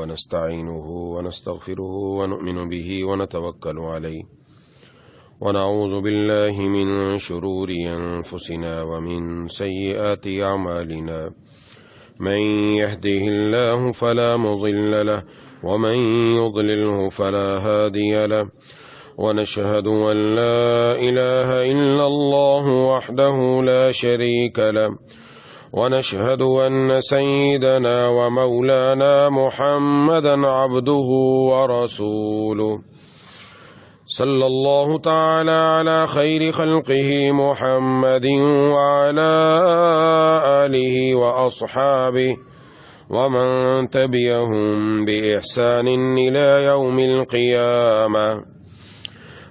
ونستعينه ونستغفره ونؤمن به ونتوكل عليه ونعوذ بالله من شرور أنفسنا ومن سيئات أعمالنا من يهده الله فلا مضل له ومن يضلله فلا هادي له ونشهد أن لا إله إلا الله وحده لا شريك له ونشهد أن سيدنا ومولانا محمدا عبده ورسوله صلى الله تعالى على خير خلقه محمد وعلى آله وأصحابه ومن تبعهم بإحسان إلى يوم القيامة.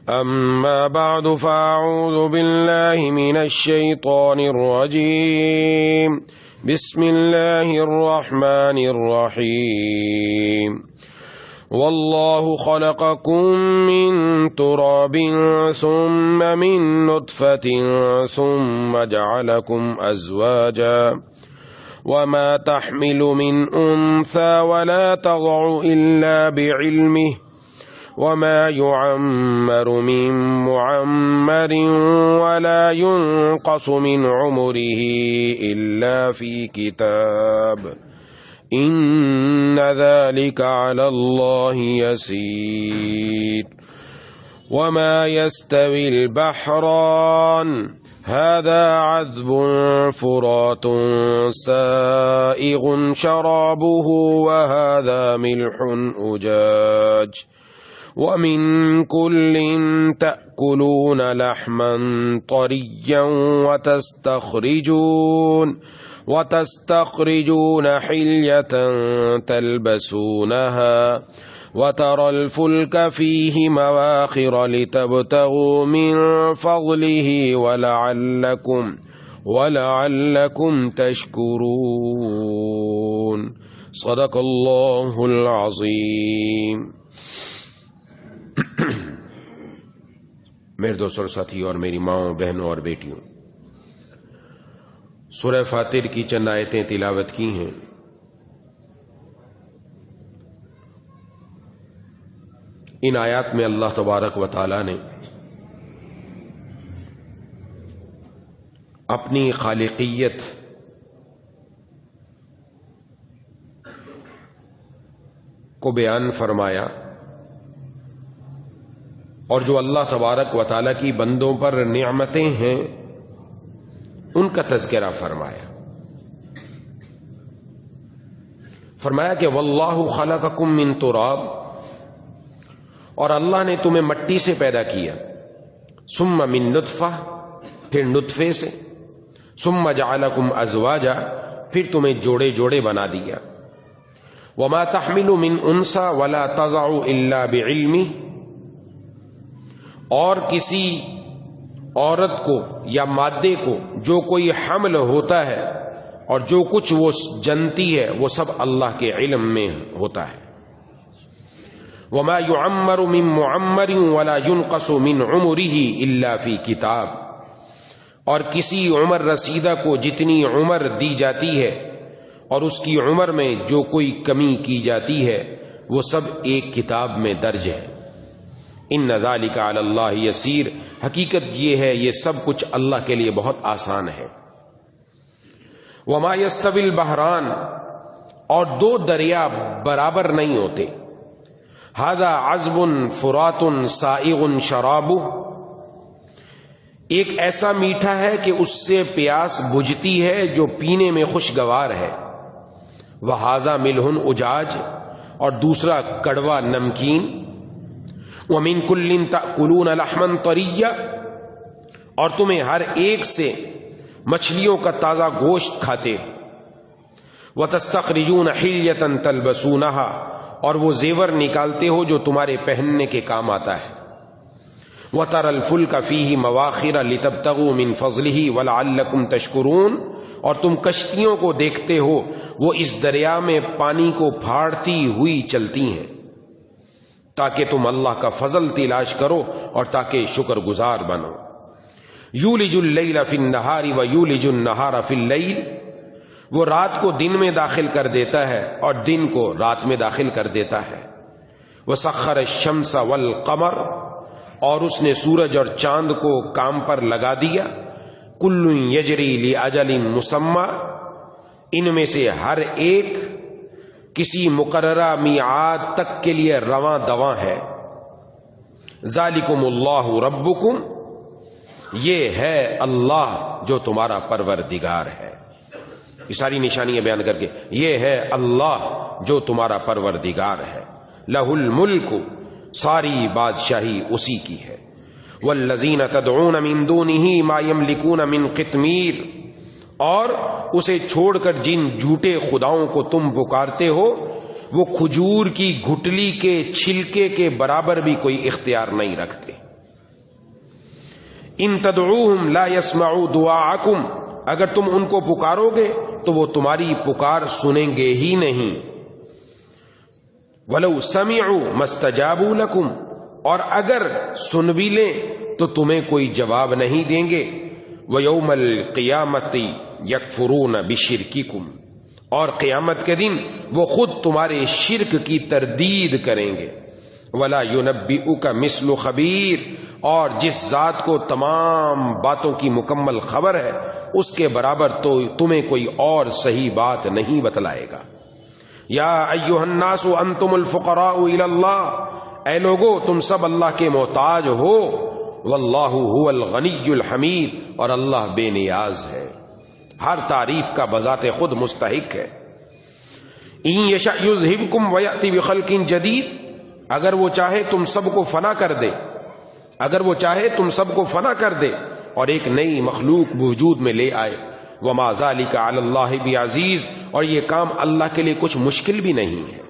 أما بعد فأعوذ بالله من الشيطان الرجيم. بسم الله الرحمن الرحيم. والله خلقكم من تراب ثم من نطفة ثم جعلكم أزواجا وما تحمل من أنثى ولا تضع إلا بعلمه وما يعمر من معمر ولا ينقص من عمره إلا في كتاب إن ذلك على الله يسير. وما يستوي البحران هذا عذب فرات سائغ شرابه وهذا ملح أجاج ومن كل تأكلون لحما طريا وتستخرجون حلية تلبسونها وترى الفلك فيه مواخر لتبتغوا من فضله ولعلكم تشكرون. صدق الله العظيم. میرے دوستوں اور ساتھیوں اور میری ماؤں بہنوں اور بیٹیوں، سورہ فاتر کی چند آیتیں تلاوت کی ہیں. ان آیات میں اللہ تبارک و تعالی نے اپنی خالقیت کو بیان فرمایا اور جو اللہ تبارک و تعالی کی بندوں پر نعمتیں ہیں ان کا تذکرہ فرمایا کہ واللہ خلقکم من تراب، اور اللہ نے تمہیں مٹی سے پیدا کیا، ثم من نطفہ، پھر نطفے سے، ثم جعلکم ازواجا، پھر تمہیں جوڑے جوڑے بنا دیا، وما تحمل من انثى ولا تضع الا بعلمہ، اور کسی عورت کو یا مادے کو جو کوئی حمل ہوتا ہے اور جو کچھ وہ جنتی ہے وہ سب اللہ کے علم میں ہوتا ہے. وما يعمر من معمر ولا ينقص من عمره الا في کتاب، اور کسی عمر رسیدہ کو جتنی عمر دی جاتی ہے اور اس کی عمر میں جو کوئی کمی کی جاتی ہے وہ سب ایک کتاب میں درج ہے. ان ذالک علی اللہ یسیر، حقیقت یہ ہے یہ سب کچھ اللہ کے لیے بہت آسان ہے. وما یستوی البحران، اور دو دریا برابر نہیں ہوتے. ھذا عذب فرات سائغ شرابہ، ایک ایسا میٹھا ہے کہ اس سے پیاس بجھتی ہے جو پینے میں خوشگوار ہے. وھذا ملح اجاج، اور دوسرا کڑوا نمکین. وَمِن كُلٍّ تَأْكُلُونَ لَحْمًا طَرِيًّا، اور تمہیں ہر ایک سے مچھلیوں کا تازہ گوشت کھاتے. وَتَسْتَخْرِجُونَ حِلْيَةً تَلْبَسُونَهَا، اور وہ زیور نکالتے ہو جو تمہارے پہننے کے کام آتا ہے. وَتَرَى الْفُلْكَ فِيهِ مَوَاخِرَ لِتَبْتَغُوا مِنْ فَضْلِهِ وَلَعَلَّكُمْ تَشْكُرُونَ، اور تم کشتیوں کو دیکھتے ہو وہ اس دریا میں پانی کو پھاڑتی ہوئی چلتی ہیں تاکہ تم اللہ کا فضل تلاش کرو اور تاکہ شکر گزار بنو. یولج اللیل فی النہار و یولج النہار فی اللیل، وہ رات کو دن میں داخل کر دیتا ہے اور دن کو رات میں داخل کر دیتا ہے. وسخر الشمس والقمر، اور اس نے سورج اور چاند کو کام پر لگا دیا. کل یجری لاجل مسمى، ان میں سے ہر ایک کسی مقررہ میعاد تک کے لیے رواں دواں ہے. ذالکم اللہ ربکم، یہ ہے اللہ جو تمہارا پروردگار ہے. یہ ساری نشانیاں بیان کر کے، یہ ہے اللہ جو تمہارا پروردگار ہے. لہ الملک، ساری بادشاہی اسی کی ہے. والذین تدعون من دونہ ما یملکون من قطمیر، اور اسے چھوڑ کر جن جھوٹے خداؤں کو تم پکارتے ہو وہ کھجور کی گھٹلی کے چھلکے کے برابر بھی کوئی اختیار نہیں رکھتے. ان تدعوہم لا يسمعوا دعاءکم، اگر تم ان کو پکارو گے تو وہ تمہاری پکار سنیں گے ہی نہیں. وَلَوْ سَمِعُوا مَا اسْتَجَابُوا لَكُمْ، اور اگر سن بھی لیں تو تمہیں کوئی جواب نہیں دیں گے. وَيَوْمَ الْقِيَامَةِ يَكْفُرُونَ بِشِرْكِكُمْ، اور قیامت کے دن وہ خود تمہارے شرک کی تردید کریں گے. وَلَا يُنَبِّئُكَ مِثْلُ خَبِيرٍ، اور جس ذات کو تمام باتوں کی مکمل خبر ہے اس کے برابر تو تمہیں کوئی اور صحیح بات نہیں بتلائے گا. یا ایھا الناس انتم الفقراء الی اللہ، اے لوگو تم سب اللہ کے محتاج ہو. واللہ هو الغنی الحمید، اور اللہ بے نیاز ہے، ہر تعریف کا بذات خود مستحق ہے. ان یشاء یذھبکم ویأتی بخلق جدید، اگر وہ چاہے تم سب کو فنا کر دے، اگر وہ چاہے تم سب کو فنا کر دے اور ایک نئی مخلوق وجود میں لے آئے. وما ذلک علی اللہ بعزیز، اور یہ کام اللہ کے لیے کچھ مشکل بھی نہیں ہے.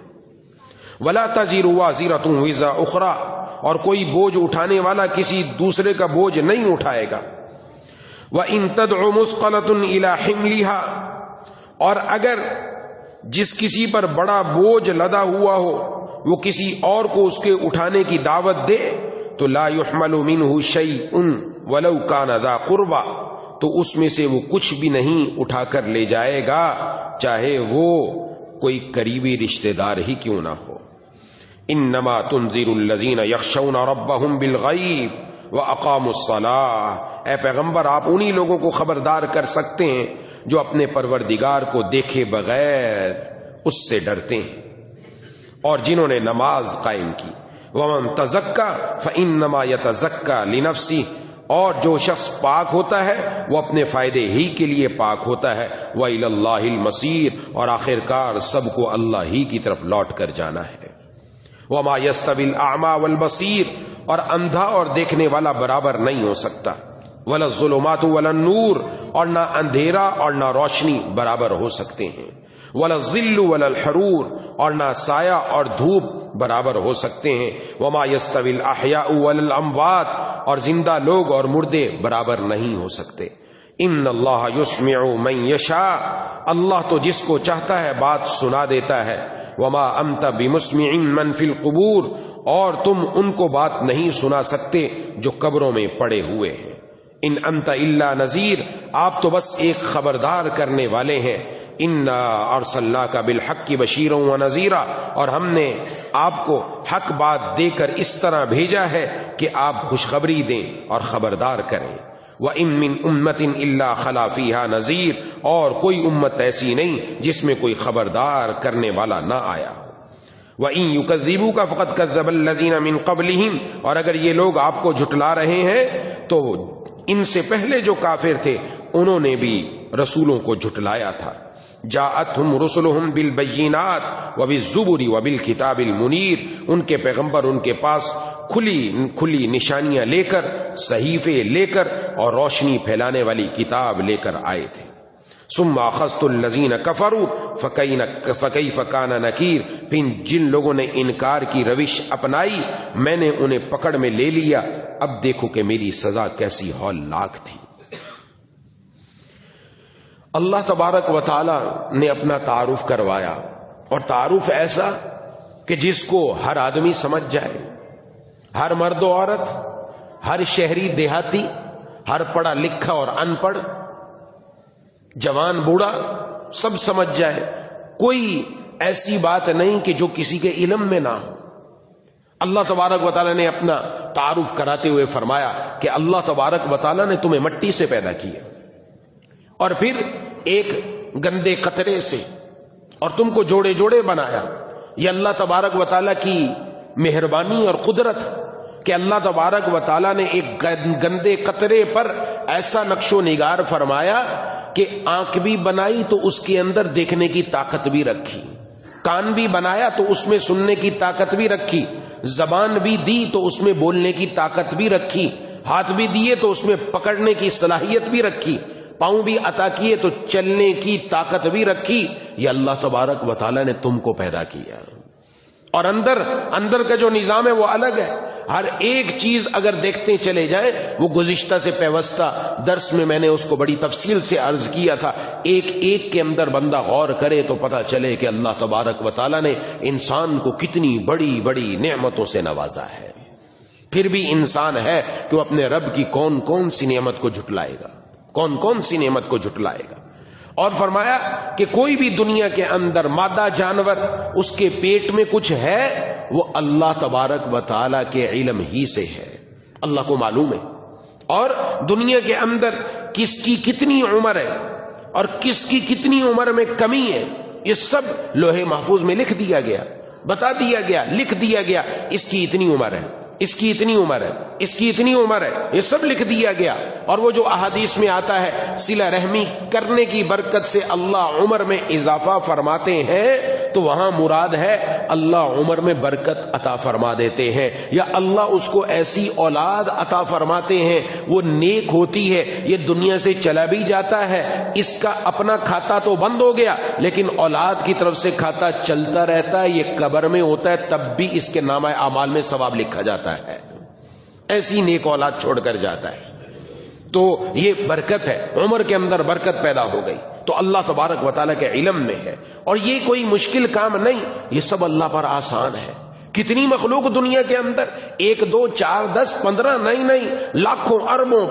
ولا تزر وازرۃ وزر اخرى، اور کوئی بوجھ اٹھانے والا کسی دوسرے کا بوجھ نہیں اٹھائے گا. وان تدع مثقلۃ الی حملها، اور اگر جس کسی پر بڑا بوجھ لدا ہوا ہو وہ کسی اور کو اس کے اٹھانے کی دعوت دے تو لا يحمل منه شيء ولو كان ذا قربى، تو اس میں سے وہ کچھ بھی نہیں اٹھا کر لے جائے گا چاہے وہ کوئی قریبی رشتہ دار ہی کیوں نہ ہو. انما تنذر الذین یخشون ربهم بالغیب واقاموا الصلاۃ، اے پیغمبر آپ انہی لوگوں کو خبردار کر سکتے ہیں جو اپنے پروردگار کو دیکھے بغیر اس سے ڈرتے ہیں اور جنہوں نے نماز قائم کی. ومن تزکا فانما یتزکا لنفسہ، اور جو شخص پاک ہوتا ہے وہ اپنے فائدے ہی کے لیے پاک ہوتا ہے. وإلی اللہ المصیر، اور آخر کار سب کو اللہ ہی کی طرف لوٹ کر جانا ہے. وما یستوی الاعمی والبصیر، اور اندھا اور دیکھنے والا برابر نہیں ہو سکتا. ولا الظلمات ولا النور، اور نہ اندھیرا اور نہ روشنی برابر ہو سکتے ہیں. ولا الظل ولا الحرور، اور نہ سایہ اور دھوپ برابر ہو سکتے ہیں. وما یستوی الاحیاء ولا الاموات، اور زندہ لوگ اور مردے برابر نہیں ہو سکتے. ان اللہ یسمع من یشاء، اللہ تو جس کو چاہتا ہے بات سنا دیتا ہے. وما انت بمسمع من فی القبور، اور تم ان کو بات نہیں سنا سکتے جو قبروں میں پڑے ہوئے ہیں. ان انت الا نذیر، آپ تو بس ایک خبردار کرنے والے ہیں. انا ارسلناک بالحق بشیرا ونذیرا، اور ہم نے آپ کو حق بات دے کر اس طرح بھیجا ہے کہ آپ خوشخبری دیں اور خبردار کریں. وَإِن مِّنْ أُمَّةٍ إِلَّا خَلَا فِيهَا نَذِيرٌ، اور کوئی امت ایسی نہیں جس میں کوئی خبردار کرنے والا نہ آیا ہو. وَإِن يُكَذِّبُوكَ فَقَدْ كَذَّبَ الَّذِينَ مِن قَبْلِهِمْ، اور اگر یہ لوگ آپ کو جھٹلا رہے ہیں تو ان سے پہلے جو کافر تھے انہوں نے بھی رسولوں کو جھٹلایا تھا. جاءتهم رسلهم بالبینات وبالزبر وبالکتاب المنیر، ان کے پیغمبر ان کے پاس کھلی نشانیاں لے کر، صحیفے لے کر اور روشنی پھیلانے والی کتاب لے کر آئے تھے. ثم اخذت الذین کفروا فکیف کان نکیر، پھر جن لوگوں نے انکار کی روش اپنائی میں نے انہیں پکڑ میں لے لیا، اب دیکھو کہ میری سزا کیسی ہولناک تھی. اللہ تبارک و تعالی نے اپنا تعارف کروایا، اور تعارف ایسا کہ جس کو ہر آدمی سمجھ جائے، ہر مرد و عورت، ہر شہری دیہاتی، ہر پڑھا لکھا اور ان پڑھ، جوان بوڑھا، سب سمجھ جائے، کوئی ایسی بات نہیں کہ جو کسی کے علم میں نہ ہو۔ اللہ تبارک و تعالیٰ نے اپنا تعارف کراتے ہوئے فرمایا کہ اللہ تبارک و تعالیٰ نے تمہیں مٹی سے پیدا کیا اور پھر ایک گندے قطرے سے اور تم کو جوڑے جوڑے بنایا۔ یہ اللہ تبارک و تعالیٰ کی مہربانی اور قدرت کہ اللہ تبارک و تعالیٰ نے ایک گندے قطرے پر ایسا نقش و نگار فرمایا کہ آنکھ بھی بنائی تو اس کے اندر دیکھنے کی طاقت بھی رکھی، کان بھی بنایا تو اس میں سننے کی طاقت بھی رکھی، زبان بھی دی تو اس میں بولنے کی طاقت بھی رکھی، ہاتھ بھی دیے تو اس میں پکڑنے کی صلاحیت بھی رکھی، پاؤں بھی عطا کیے تو چلنے کی طاقت بھی رکھی۔ یہ اللہ تبارک و تعالیٰ نے تم کو پیدا کیا، اور اندر کا جو نظام ہے وہ الگ ہے۔ ہر ایک چیز اگر دیکھتے چلے جائیں، وہ گزشتہ سے پیوستہ درس میں نے اس کو بڑی تفصیل سے عرض کیا تھا، ایک ایک کے اندر بندہ غور کرے تو پتہ چلے کہ اللہ تبارک و تعالیٰ نے انسان کو کتنی بڑی بڑی نعمتوں سے نوازا ہے۔ پھر بھی انسان ہے کہ وہ اپنے رب کی کون کون سی نعمت کو جھٹلائے گا، کون کون سی نعمت کو جھٹلائے گا۔ اور فرمایا کہ کوئی بھی دنیا کے اندر مادہ جانور اس کے پیٹ میں کچھ ہے، وہ اللہ تبارک و تعالیٰ کے علم ہی سے ہے، اللہ کو معلوم ہے۔ اور دنیا کے اندر کس کی کتنی عمر ہے اور کس کی کتنی عمر میں کمی ہے، یہ سب لوح محفوظ میں لکھ دیا گیا، بتا دیا گیا، لکھ دیا گیا۔ اس کی اتنی عمر ہے، اس کی اتنی عمر ہے، اس کی اتنی عمر ہے، یہ سب لکھ دیا گیا۔ اور وہ جو احادیث میں آتا ہے صلہ رحمی کرنے کی برکت سے اللہ عمر میں اضافہ فرماتے ہیں، تو وہاں مراد ہے اللہ عمر میں برکت عطا فرما دیتے ہیں، یا اللہ اس کو ایسی اولاد عطا فرماتے ہیں وہ نیک ہوتی ہے، یہ دنیا سے چلا بھی جاتا ہے، اس کا اپنا کھاتا تو بند ہو گیا لیکن اولاد کی طرف سے کھاتا چلتا رہتا ہے، یہ قبر میں ہوتا ہے تب بھی اس کے نامہ اعمال میں ثواب لکھا جاتا ہے، ایسی نیک اولاد چھوڑ کر جاتا ہے۔ تو یہ برکت ہے، عمر کے اندر برکت پیدا ہو گئی، تو اللہ تبارک و تعالیٰ کے علم میں ہے، اور یہ کوئی مشکل کام نہیں، یہ سب اللہ پر آسان ہے۔ کتنی مخلوق دنیا کے اندر، 1 2 4 10 15 نہیں لاکھوں اربوں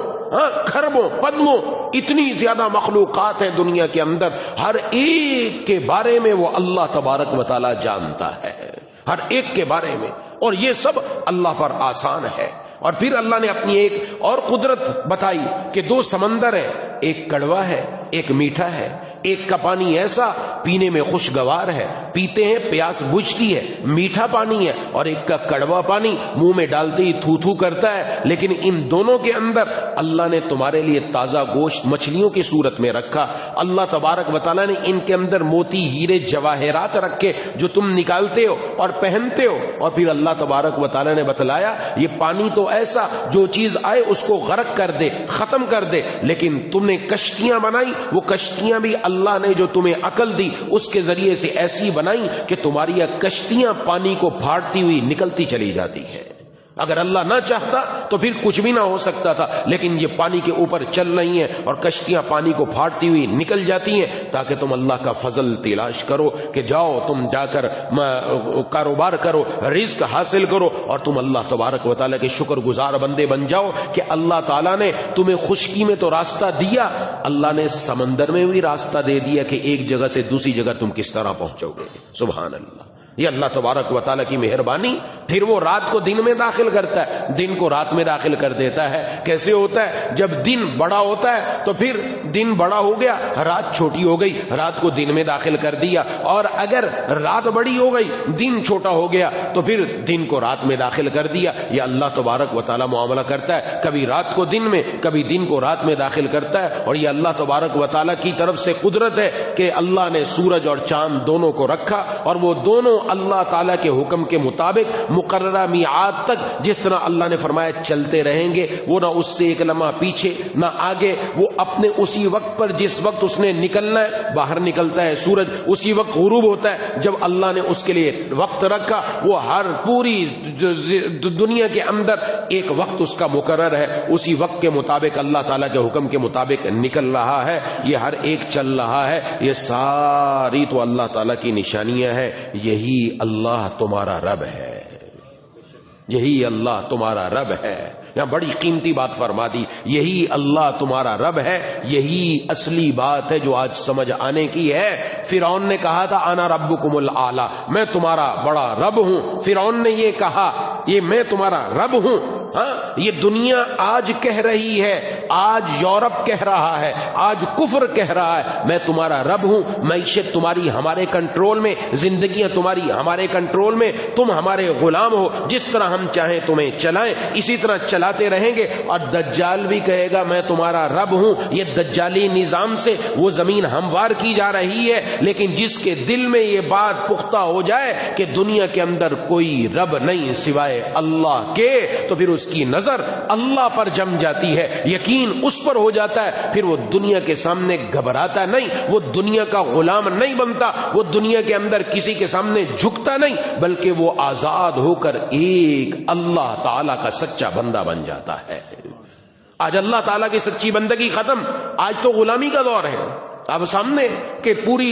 کھربوں پدموں، اتنی زیادہ مخلوقات ہیں دنیا کے اندر، ہر ایک کے بارے میں وہ اللہ تبارک و تعالیٰ جانتا ہے، ہر ایک کے بارے میں، اور یہ سب اللہ پر آسان ہے۔ اور پھر اللہ نے اپنی ایک اور قدرت بتائی کہ 2 سمندر ہیں، ایک کڑوا ہے ایک میٹھا ہے، ایک کا پانی ایسا پینے میں خوشگوار ہے، پیتے ہیں پیاس بجھتی ہے، میٹھا پانی ہے، اور ایک کا کڑوا پانی منہ میں ڈالتے ہی تھو تھو کرتا ہے، لیکن ان دونوں کے اندر اللہ نے تمہارے لیے تازہ گوشت مچھلیوں کی صورت میں رکھا، اللہ تبارک و تعالیٰ نے ان کے اندر موتی ہیرے جواہرات رکھے جو تم نکالتے ہو اور پہنتے ہو، اور پھر اللہ تبارک و تعالیٰ نے بتلایا یہ پانی تو ایسا جو چیز آئے اس کو غرق کر دے، ختم کر دے، لیکن تم نے کشتیاں بنائی، وہ کشتیاں بھی اللہ نے جو تمہیں عقل دی اس کے ذریعے سے ایسی بنائی کہ تمہاری یہ کشتیاں پانی کو پھاڑتی ہوئی نکلتی چلی جاتی ہیں۔ اگر اللہ نہ چاہتا تو پھر کچھ بھی نہ ہو سکتا تھا، لیکن یہ پانی کے اوپر چل رہی ہیں اور کشتیاں پانی کو پھاڑتی ہوئی نکل جاتی ہیں تاکہ تم اللہ کا فضل تلاش کرو کہ جاؤ تم جا کر کاروبار کرو، رزق حاصل کرو، اور تم اللہ تبارک و تعالیٰ کے شکر گزار بندے بن جاؤ کہ اللہ تعالیٰ نے تمہیں خشکی میں تو راستہ دیا، اللہ نے سمندر میں بھی راستہ دے دیا کہ ایک جگہ سے دوسری جگہ تم کس طرح پہنچو گے۔ سبحان اللہ، یہ اللہ تبارک و تعالیٰ کی مہربانی۔ پھر وہ رات کو دن میں داخل کرتا ہے، دن کو رات میں داخل کر دیتا ہے۔ کیسے ہوتا ہے؟ جب دن بڑا ہوتا ہے تو پھر دن بڑا ہو گیا، رات چھوٹی ہو گئی، رات کو دن میں داخل کر دیا، اور اگر رات بڑی ہو گئی دن چھوٹا ہو گیا تو پھر دن کو رات میں داخل کر دیا۔ یہ اللہ تبارک و تعالیٰ معاملہ کرتا ہے، کبھی رات کو دن میں کبھی دن کو رات میں داخل کرتا ہے، اور یہ اللہ تبارک و تعالیٰ کی طرف سے قدرت ہے کہ اللہ نے سورج اور چاند دونوں کو رکھا، اور وہ دونوں اللہ تعالیٰ کے حکم کے مطابق مقررہ میعاد تک جس طرح اللہ نے فرمایا چلتے رہیں گے، وہ نہ اس سے ایک لمحہ پیچھے نہ آگے، وہ اپنے اسی وقت پر جس وقت اس نے نکلنا ہے باہر نکلتا ہے سورج، اسی وقت غروب ہوتا ہے جب اللہ نے اس کے لیے وقت رکھا، وہ ہر پوری دنیا کے اندر ایک وقت اس کا مقرر ہے، اسی وقت کے مطابق اللہ تعالیٰ کے حکم کے مطابق نکل رہا ہے، یہ ہر ایک چل رہا ہے، یہ ساری تو اللہ تعالیٰ کی نشانیاں ہیں۔ یہی اللہ تمہارا رب ہے، یہی اللہ تمہارا رب ہے۔ یہاں بڑی قیمتی بات فرما دی، یہی اللہ تمہارا رب ہے، یہی اصلی بات ہے جو آج سمجھ آنے کی ہے۔ فرعون نے کہا تھا انا ربکم الاعلی، میں تمہارا بڑا رب ہوں۔ فرعون نے یہ کہا یہ میں تمہارا رب ہوں۔ ہاں، یہ دنیا آج کہہ رہی ہے، آج یورپ کہہ رہا ہے، آج کفر کہہ رہا ہے میں تمہارا رب ہوں، معیشت تمہاری ہمارے کنٹرول میں، زندگیاں تمہاری ہمارے کنٹرول میں، تم ہمارے غلام ہو، جس طرح ہم چاہیں تمہیں چلائیں اسی طرح چلاتے رہیں گے۔ اور دجال بھی کہے گا میں تمہارا رب ہوں۔ یہ دجالی نظام سے وہ زمین ہموار کی جا رہی ہے، لیکن جس کے دل میں یہ بات پختہ ہو جائے کہ دنیا کے اندر کوئی رب نہیں سوائے اللہ کے، تو پھر اس کی نظر اللہ پر جم جاتی ہے، یقین اس پر ہو جاتا ہے، پھر وہ دنیا کے سامنے گھبراتا نہیں، وہ دنیا کا غلام نہیں بنتا، وہ دنیا کے اندر کسی کے سامنے جھکتا نہیں، بلکہ وہ آزاد ہو کر ایک اللہ تعالی کا سچا بندہ بن جاتا ہے۔ آج اللہ تعالیٰ کی سچی بندگی ختم، آج تو غلامی کا دور ہے۔ اب سامنے کہ پوری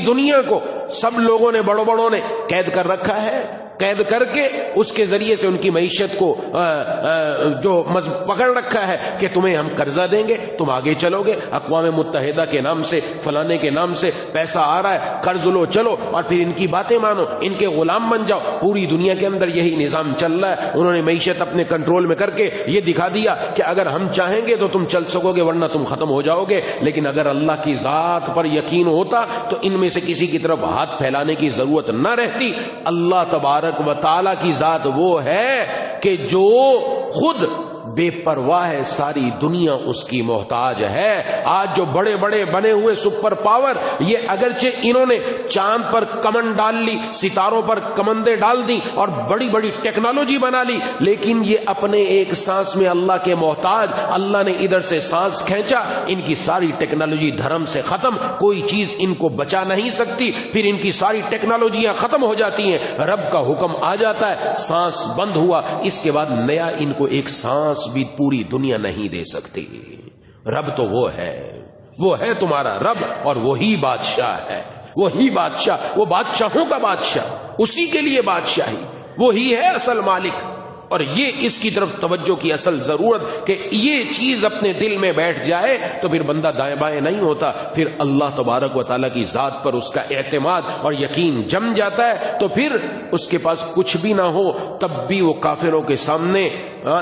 دنیا کو سب لوگوں نے، بڑوں بڑوں نے قید کر رکھا ہے، قید کر کے اس کے ذریعے سے ان کی معیشت کو جو پکڑ رکھا ہے کہ تمہیں ہم قرضہ دیں گے، تم آگے چلو گے، اقوام متحدہ کے نام سے، فلانے کے نام سے پیسہ آ رہا ہے، قرض لو چلو، اور پھر ان کی باتیں مانو، ان کے غلام بن جاؤ۔ پوری دنیا کے اندر یہی نظام چل رہا ہے۔ انہوں نے معیشت اپنے کنٹرول میں کر کے یہ دکھا دیا کہ اگر ہم چاہیں گے تو تم چل سکو گے، ورنہ تم ختم ہو جاؤ گے۔ لیکن اگر اللہ کی ذات پر یقین ہوتا تو ان میں سے کسی کی طرف ہاتھ پھیلانے کی ضرورت نہ رہتی۔ اللہ تبارک و تعالی کی ذات وہ ہے کہ جو خود بے پرواہ ہے، ساری دنیا اس کی محتاج ہے۔ آج جو بڑے بڑے بنے ہوئے سپر پاور، یہ اگرچہ انہوں نے چاند پر کمن ڈال لی، ستاروں پر کمندیں ڈال دی اور بڑی بڑی ٹیکنالوجی بنا لی، لیکن یہ اپنے ایک سانس میں اللہ کے محتاج۔ اللہ نے ادھر سے سانس کھینچا، ان کی ساری ٹیکنالوجی دھرم سے ختم، کوئی چیز ان کو بچا نہیں سکتی، پھر ان کی ساری ٹیکنالوجیاں ختم ہو جاتی ہیں، رب کا حکم آ جاتا ہے، سانس بند ہوا، اس کے بعد نیا ان کو ایک سانس بھی پوری دنیا نہیں دے سکتی۔ رب تو وہ ہے تمہارا رب، اور وہی بادشاہ ہے، وہی بادشاہ، وہ بادشاہوں کا بادشاہ، اسی کے لیے بادشاہی، وہی ہے اصل مالک۔ اور یہ اس کی طرف توجہ کی اصل ضرورت کہ یہ چیز اپنے دل میں بیٹھ جائے تو پھر بندہ دائیں بائیں نہیں ہوتا، پھر اللہ تبارک و تعالیٰ کی ذات پر اس کا اعتماد اور یقین جم جاتا ہے، تو پھر اس کے پاس کچھ بھی نہ ہو تب بھی وہ کافروں کے سامنے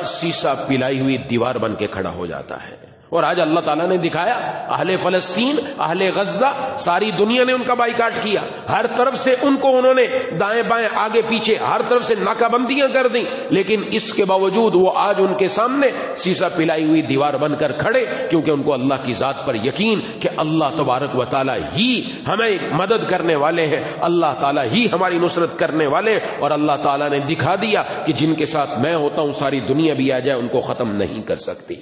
سیسا پلائی ہوئی دیوار بن کے کھڑا ہو جاتا ہے۔ اور آج اللہ تعالیٰ نے دکھایا، اہل فلسطین، اہل غزہ، ساری دنیا نے ان کا بائیکاٹ کیا، ہر طرف سے ان کو انہوں نے دائیں بائیں آگے پیچھے ہر طرف سے ناکہ بندیاں کر دیں، لیکن اس کے باوجود وہ آج ان کے سامنے سیسا پلائی ہوئی دیوار بن کر کھڑے، کیونکہ ان کو اللہ کی ذات پر یقین کہ اللہ تبارک و تعالیٰ ہی ہمیں مدد کرنے والے ہیں، اللہ تعالیٰ ہی ہماری نصرت کرنے والے ہیں۔ اور اللہ تعالیٰ نے دکھا دیا کہ جن کے ساتھ میں ہوتا ہوں ساری دنیا بھی آ جائے ان کو ختم نہیں کر سکتی۔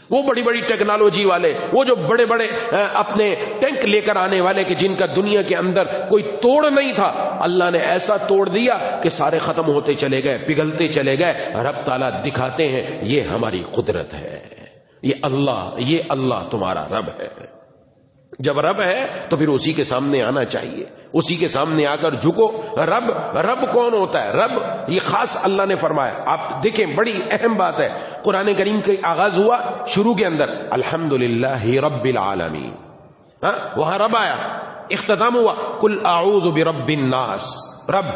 وہ بڑی بڑی ٹیکنالوجی والے، وہ جو بڑے بڑے اپنے ٹینک لے کر آنے والے کہ جن کا دنیا کے اندر کوئی توڑ نہیں تھا، اللہ نے ایسا توڑ دیا کہ سارے ختم ہوتے چلے گئے، پگھلتے چلے گئے۔ رب تعالیٰ دکھاتے ہیں یہ ہماری قدرت ہے، یہ اللہ تمہارا رب ہے۔ جب رب ہے تو پھر اسی کے سامنے آنا چاہیے، اسی کے سامنے آ کر جھکو۔ رب کون ہوتا ہے؟ رب یہ خاص اللہ نے فرمایا۔ آپ دیکھیں بڑی اہم بات ہے، قرآن کریم کا آغاز ہوا شروع کے اندر الحمدللہ رب العالمین، وہاں رب آیا، اختتام ہوا قل اعوذ برب الناس۔ رب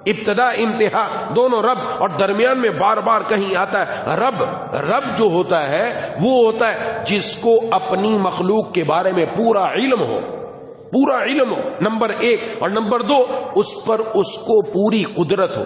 ابتدا انتہا دونوں رب، اور درمیان میں بار بار کہیں آتا ہے رب جو ہوتا ہے وہ ہوتا ہے جس کو اپنی مخلوق کے بارے میں پورا علم ہو، نمبر ایک، اور نمبر دو اس کو پوری قدرت ہو،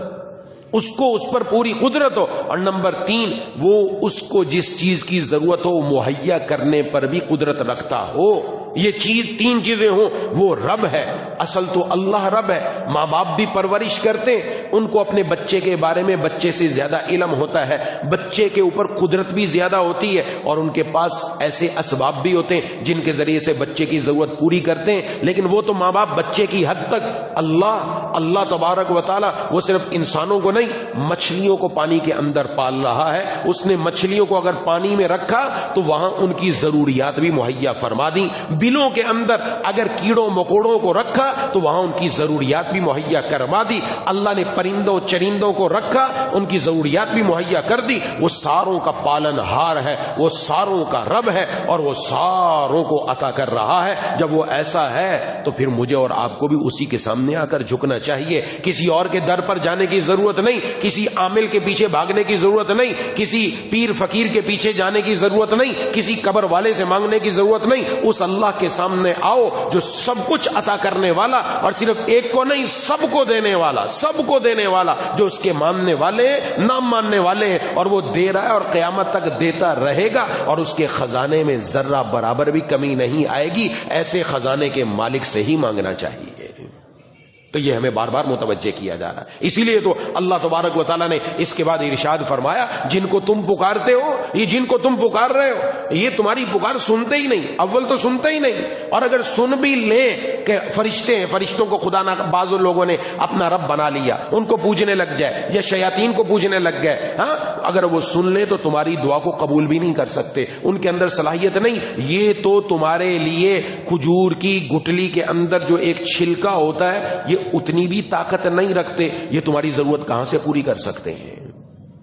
اس پر پوری قدرت ہو، اور نمبر تین وہ اس کو جس چیز کی ضرورت ہو مہیا کرنے پر بھی قدرت رکھتا ہو۔ یہ تین چیزیں ہوں وہ رب ہے۔ اصل تو اللہ رب ہے۔ ماں باپ بھی پرورش کرتے ہیں، ان کو اپنے بچے کے بارے میں بچے سے زیادہ علم ہوتا ہے، بچے کے اوپر قدرت بھی زیادہ ہوتی ہے، اور ان کے پاس ایسے اسباب بھی ہوتے ہیں جن کے ذریعے سے بچے کی ضرورت پوری کرتے ہیں، لیکن وہ تو ماں باپ بچے کی حد تک۔ اللہ تبارک و تعالی وہ صرف انسانوں کو نہیں، مچھلیوں کو پانی کے اندر پال رہا ہے۔ اس نے مچھلیوں کو اگر پانی میں رکھا تو وہاں ان کی ضروریات بھی مہیا فرما دی، بلوں کے اندر اگر کیڑوں مکوڑوں کو رکھا تو وہاں ان کی ضروریات بھی مہیا کروا دی۔ اللہ نے پرندوں چرندوں کو رکھا، ان کی ضروریات بھی مہیا کر دی. وہ ساروں کا پالن ہار ہے، وہ ساروں کا رب ہے، اور وہ ساروں کو عطا کر رہا ہے. جب وہ ایسا ہے تو پھر مجھے اور آپ کو بھی اسی کے سامنے آ کر جھکنا چاہیے. کسی اور کے در پر جانے کی ضرورت نہیں، کسی عامل کے پیچھے بھاگنے کی ضرورت نہیں، کسی پیر فقیر کے پیچھے جانے کی ضرورت نہیں، کسی قبر والے سے مانگنے کی ضرورت نہیں. اس اللہ کے سامنے آؤ جو سب کچھ عطا کرنے والا، اور صرف ایک کو نہیں سب کو دینے والا، سب کو دینے والا، جو اس کے ماننے والے نہ ماننے والے ہیں، اور وہ دے رہا ہے اور قیامت تک دیتا رہے گا، اور اس کے خزانے میں ذرہ برابر بھی کمی نہیں آئے گی. ایسے خزانے کے مالک سے ہی مانگنا چاہیے. تو یہ ہمیں بار بار متوجہ کیا جا رہا ہے. اسی لیے تو اللہ تبارک و تعالیٰ نے اس کے بعد ارشاد فرمایا، جن کو تم پکارتے ہو، یہ جن کو تم پکار رہے ہو، یہ تمہاری پکار سنتے ہی نہیں. اول تو سنتے ہی نہیں، اور اگر سن بھی لیں کہ فرشتے ہیں، فرشتوں کو خدا نہ بعض لوگوں نے اپنا رب بنا لیا، ان کو پوجنے لگ جائے یا شیاطین کو پوجنے لگ گئے، ہاں اگر وہ سن لیں تو تمہاری دعا کو قبول بھی نہیں کر سکتے. ان کے اندر صلاحیت نہیں. یہ تو تمہارے لیے کھجور کی گٹلی کے اندر جو ایک چھلکا ہوتا ہے، یہ اتنی بھی طاقت نہیں رکھتے. یہ تمہاری ضرورت کہاں سے پوری کر سکتے ہیں؟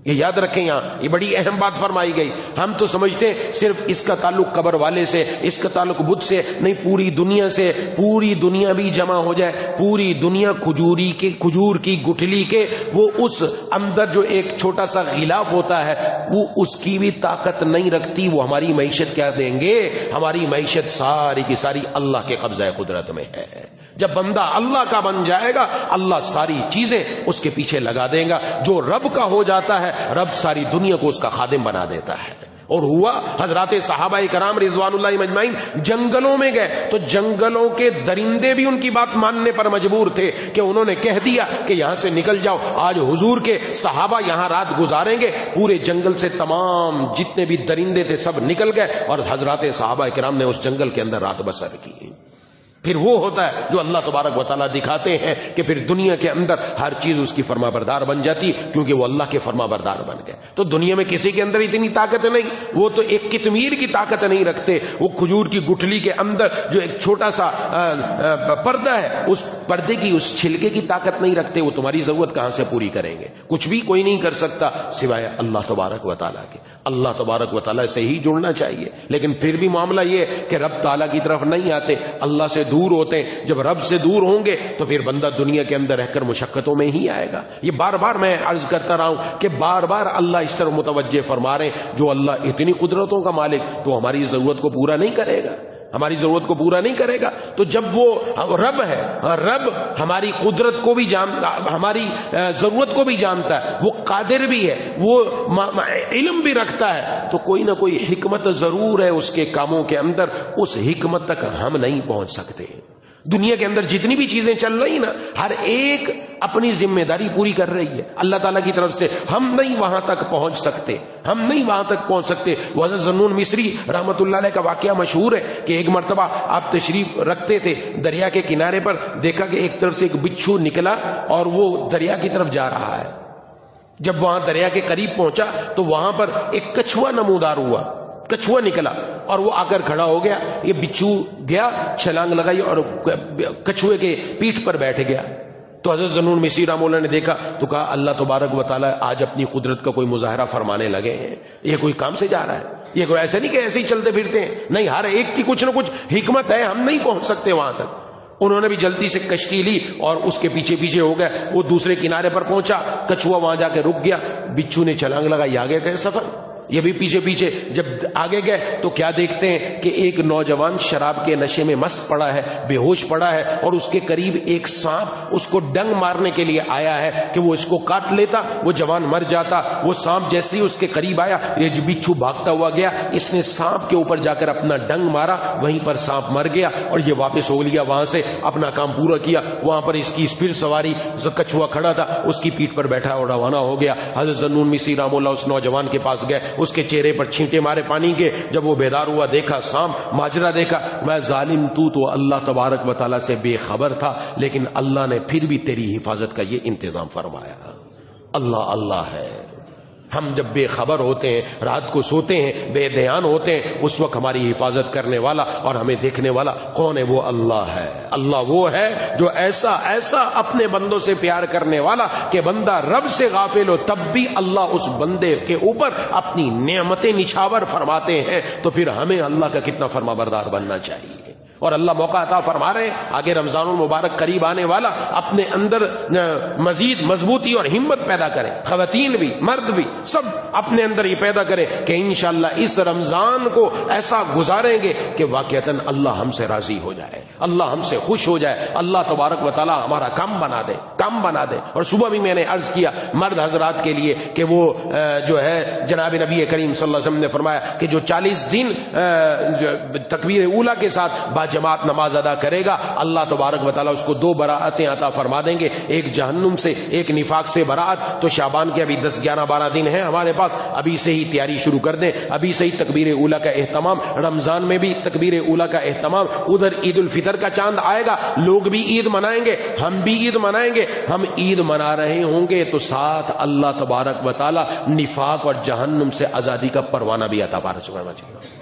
یہ یاد رکھیں. یہاں یہ بڑی اہم بات فرمائی گئی. ہم تو سمجھتے ہیں صرف اس کا تعلق قبر والے سے، اس کا تعلق بت سے نہیں، پوری دنیا سے. پوری دنیا بھی جمع ہو جائے، پوری دنیا کھجور کی گٹھلی کے وہ اس اندر جو ایک چھوٹا سا غلاف ہوتا ہے، وہ اس کی بھی طاقت نہیں رکھتی. وہ ہماری معیشت کیا دیں گے؟ ہماری معیشت ساری کی ساری اللہ کے قبضہ قدرت میں ہے. جب بندہ اللہ کا بن جائے گا، اللہ ساری چیزیں اس کے پیچھے لگا دے گا. جو رب کا ہو جاتا ہے، رب ساری دنیا کو اس کا خادم بنا دیتا ہے. اور ہوا حضرات صحابہ کرام رضوان اللہ مجمعین جنگلوں میں گئے تو جنگلوں کے درندے بھی ان کی بات ماننے پر مجبور تھے کہ انہوں نے کہہ دیا کہ یہاں سے نکل جاؤ. آج حضور کے صحابہ یہاں رات گزاریں گے. پورے جنگل سے تمام جتنے بھی درندے تھے سب نکل گئے، اور حضرات صحابہ کرام نے اس جنگل کے اندر رات بسر کی. پھر وہ ہوتا ہے جو اللہ تبارک و تعالیٰ دکھاتے ہیں کہ پھر دنیا کے اندر ہر چیز اس کی فرما بردار بن جاتی، کیونکہ وہ اللہ کے فرما بردار بن گئے. تو دنیا میں کسی کے اندر اتنی طاقت نہیں. وہ تو ایک کتمیر کی طاقت نہیں رکھتے. وہ کھجور کی گٹھلی کے اندر جو ایک چھوٹا سا پردہ ہے، اس پردے کی اس چھلکے کی طاقت نہیں رکھتے. وہ تمہاری ضرورت کہاں سے پوری کریں گے؟ کچھ بھی کوئی نہیں کر سکتا سوائے اللہ تبارک و تعالیٰ کے. اللہ تبارک و تعالیٰ سے ہی جڑنا چاہیے. لیکن پھر بھی معاملہ یہ کہ رب تعالیٰ کی طرف نہیں آتے، اللہ سے دور ہوتے ہیں. جب رب سے دور ہوں گے تو پھر بندہ دنیا کے اندر رہ کر مشقتوں میں ہی آئے گا. یہ بار بار میں عرض کرتا رہا ہوں کہ بار بار اللہ اس طرح متوجہ فرما رہے ہیں. جو اللہ اتنی قدرتوں کا مالک، تو ہماری ضرورت کو پورا نہیں کرے گا، ہماری ضرورت کو پورا نہیں کرے گا. تو جب وہ رب ہے، رب ہماری قدرت کو بھی جانتا، ہماری ضرورت کو بھی جانتا ہے، وہ قادر بھی ہے، وہ علم بھی رکھتا ہے، تو کوئی نہ کوئی حکمت ضرور ہے اس کے کاموں کے اندر. اس حکمت تک ہم نہیں پہنچ سکتے. دنیا کے اندر جتنی بھی چیزیں چل رہی نا، ہر ایک اپنی ذمہ داری پوری کر رہی ہے اللہ تعالیٰ کی طرف سے. ہم نہیں وہاں تک پہنچ سکتے، ہم نہیں وہاں تک پہنچ سکتے. وہ حضرت ذنون مصری رحمت اللہ علیہ کا واقعہ مشہور ہے کہ ایک مرتبہ آپ تشریف رکھتے تھے دریا کے کنارے پر، دیکھا کہ ایک طرف سے ایک بچھو نکلا اور وہ دریا کی طرف جا رہا ہے. جب وہاں دریا کے قریب پہنچا تو وہاں پر ایک کچھوا نمودار ہوا. کچھوا نکلا اور وہ آ کر کھڑا ہو گیا. یہ بچھو گیا، چھلانگ لگائی اور کچھوے کے پیٹھ پر بیٹھ گیا. تو حضرت ذنون مصری رحمہ اللہ نے دیکھا تو کہا اللہ تبارک و تعالیٰ آج اپنی قدرت کا کوئی مظاہرہ فرمانے لگے ہیں. یہ کوئی کام سے جا رہا ہے، یہ کوئی ایسا نہیں کہ ایسے ہی چلتے پھرتے ہیں. نہیں، ہر ایک کی کچھ نہ کچھ حکمت ہے. ہم نہیں پہنچ سکتے وہاں تک. انہوں نے بھی جلدی سے کشتی لی اور اس کے پیچھے پیچھے ہو گئے. وہ دوسرے کنارے پر پہنچا، کچھوا وہاں جا کے رک گیا. بچھو نے چھلانگ لگائی، آگے گئے سفر. یہ بھی پیچھے پیچھے. جب آگے گئے تو کیا دیکھتے ہیں کہ ایک نوجوان شراب کے نشے میں مست پڑا ہے، بے ہوش پڑا ہے، اور اس کے قریب ایک سانپ اس کو ڈنگ مارنے کے لیے آیا ہے کہ وہ اس کو کاٹ لیتا، وہ جوان مر جاتا. وہ سانپ جیسے ہی اس کے قریب آیا، یہ بچھو بھاگتا ہوا گیا. اس نے سانپ کے اوپر جا کر اپنا ڈنگ مارا، وہیں پر سانپ مر گیا اور یہ واپس ہو لیا وہاں سے، اپنا کام پورا کیا. وہاں پر اس کی پھر سواری، کچھوا کھڑا تھا، اس کی پیٹھ پر بیٹھا اور روانہ ہو گیا. حضرت ذنون مصری رحمہ اللہ اس نوجوان کے پاس گئے، اس کے چہرے پر چھینٹے مارے پانی کے. جب وہ بیدار ہوا، دیکھا سانپ، ماجرا دیکھا. میں ظالم تو اللہ تبارک و تعالیٰ سے بے خبر تھا، لیکن اللہ نے پھر بھی تیری حفاظت کا یہ انتظام فرمایا. اللہ اللہ ہے. ہم جب بے خبر ہوتے ہیں، رات کو سوتے ہیں، بے دھیان ہوتے ہیں، اس وقت ہماری حفاظت کرنے والا اور ہمیں دیکھنے والا کون ہے؟ وہ اللہ ہے۔ اللہ وہ ہے جو ایسا ایسا اپنے بندوں سے پیار کرنے والا کہ بندہ رب سے غافل ہو تب بھی اللہ اس بندے کے اوپر اپنی نعمتیں نچھاور فرماتے ہیں، تو پھر ہمیں اللہ کا کتنا فرما بردار بننا چاہیے۔ اور اللہ موقع عطا فرما رہے ہیں، آگے رمضان المبارک قریب آنے والا، اپنے اندر مزید مضبوطی اور ہمت پیدا کریں، خواتین بھی مرد بھی سب اپنے اندر یہ پیدا کریں کہ انشاءاللہ اس رمضان کو ایسا گزاریں گے کہ واقعتاً اللہ ہم سے راضی ہو جائے، اللہ ہم سے خوش ہو جائے، اللہ تبارک و تعالی ہمارا کام بنا دے۔ اور صبح بھی میں نے عرض کیا مرد حضرات کے لیے کہ وہ جو ہے جناب نبی کریم صلی اللہ علیہ وسلم نے فرمایا کہ جو 40 دن تکبیر اولیٰ کے ساتھ جماعت نماز ادا کرے گا، اللہ تبارک و تعالیٰ اس کو 2 براءتیں عطا فرما دیں گے، ایک جہنم سے، ایک نفاق سے براءت۔ تو شعبان کے ابھی 10 11 12 دن ہیں ہمارے پاس، ابھی سے ہی تیاری شروع کر دیں، ابھی سے ہی تکبیر اولیٰ کا اہتمام، رمضان میں بھی تکبیر اولیٰ کا اہتمام، ادھر عید الفطر کا چاند آئے گا، لوگ بھی عید منائیں گے، ہم بھی عید منائیں گے، ہم عید منا رہے ہوں گے تو ساتھ اللہ تبارک و تعالیٰ نفاق اور جہنم سے آزادی کا پروانہ بھی عطا فرمانا چاہیے۔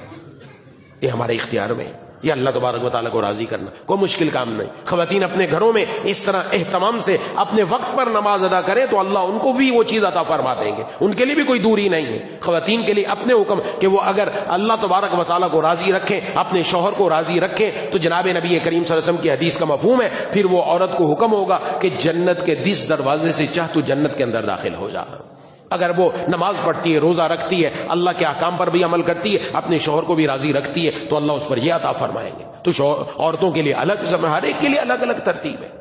یہ ہمارے اختیار میں، یہ اللہ تبارک و تعالیٰ کو راضی کرنا کوئی مشکل کام نہیں۔ خواتین اپنے گھروں میں اس طرح اہتمام سے اپنے وقت پر نماز ادا کریں تو اللہ ان کو بھی وہ چیز عطا فرما دیں گے، ان کے لیے بھی کوئی دوری نہیں ہے۔ خواتین کے لیے اپنے حکم کہ وہ اگر اللہ تبارک و تعالیٰ کو راضی رکھیں، اپنے شوہر کو راضی رکھیں، تو جناب نبی کریم صلی اللہ علیہ وسلم کی حدیث کا مفہوم ہے، پھر وہ عورت کو حکم ہوگا کہ جنت کے جس دروازے سے چاہ تو جنت کے اندر داخل ہو جا۔ اگر وہ نماز پڑھتی ہے، روزہ رکھتی ہے، اللہ کے احکام پر بھی عمل کرتی ہے، اپنے شوہر کو بھی راضی رکھتی ہے، تو اللہ اس پر یہ عطا فرمائیں گے۔ تو عورتوں کے لیے الگ، ہر ایک کے لیے الگ الگ ترتیب ہے۔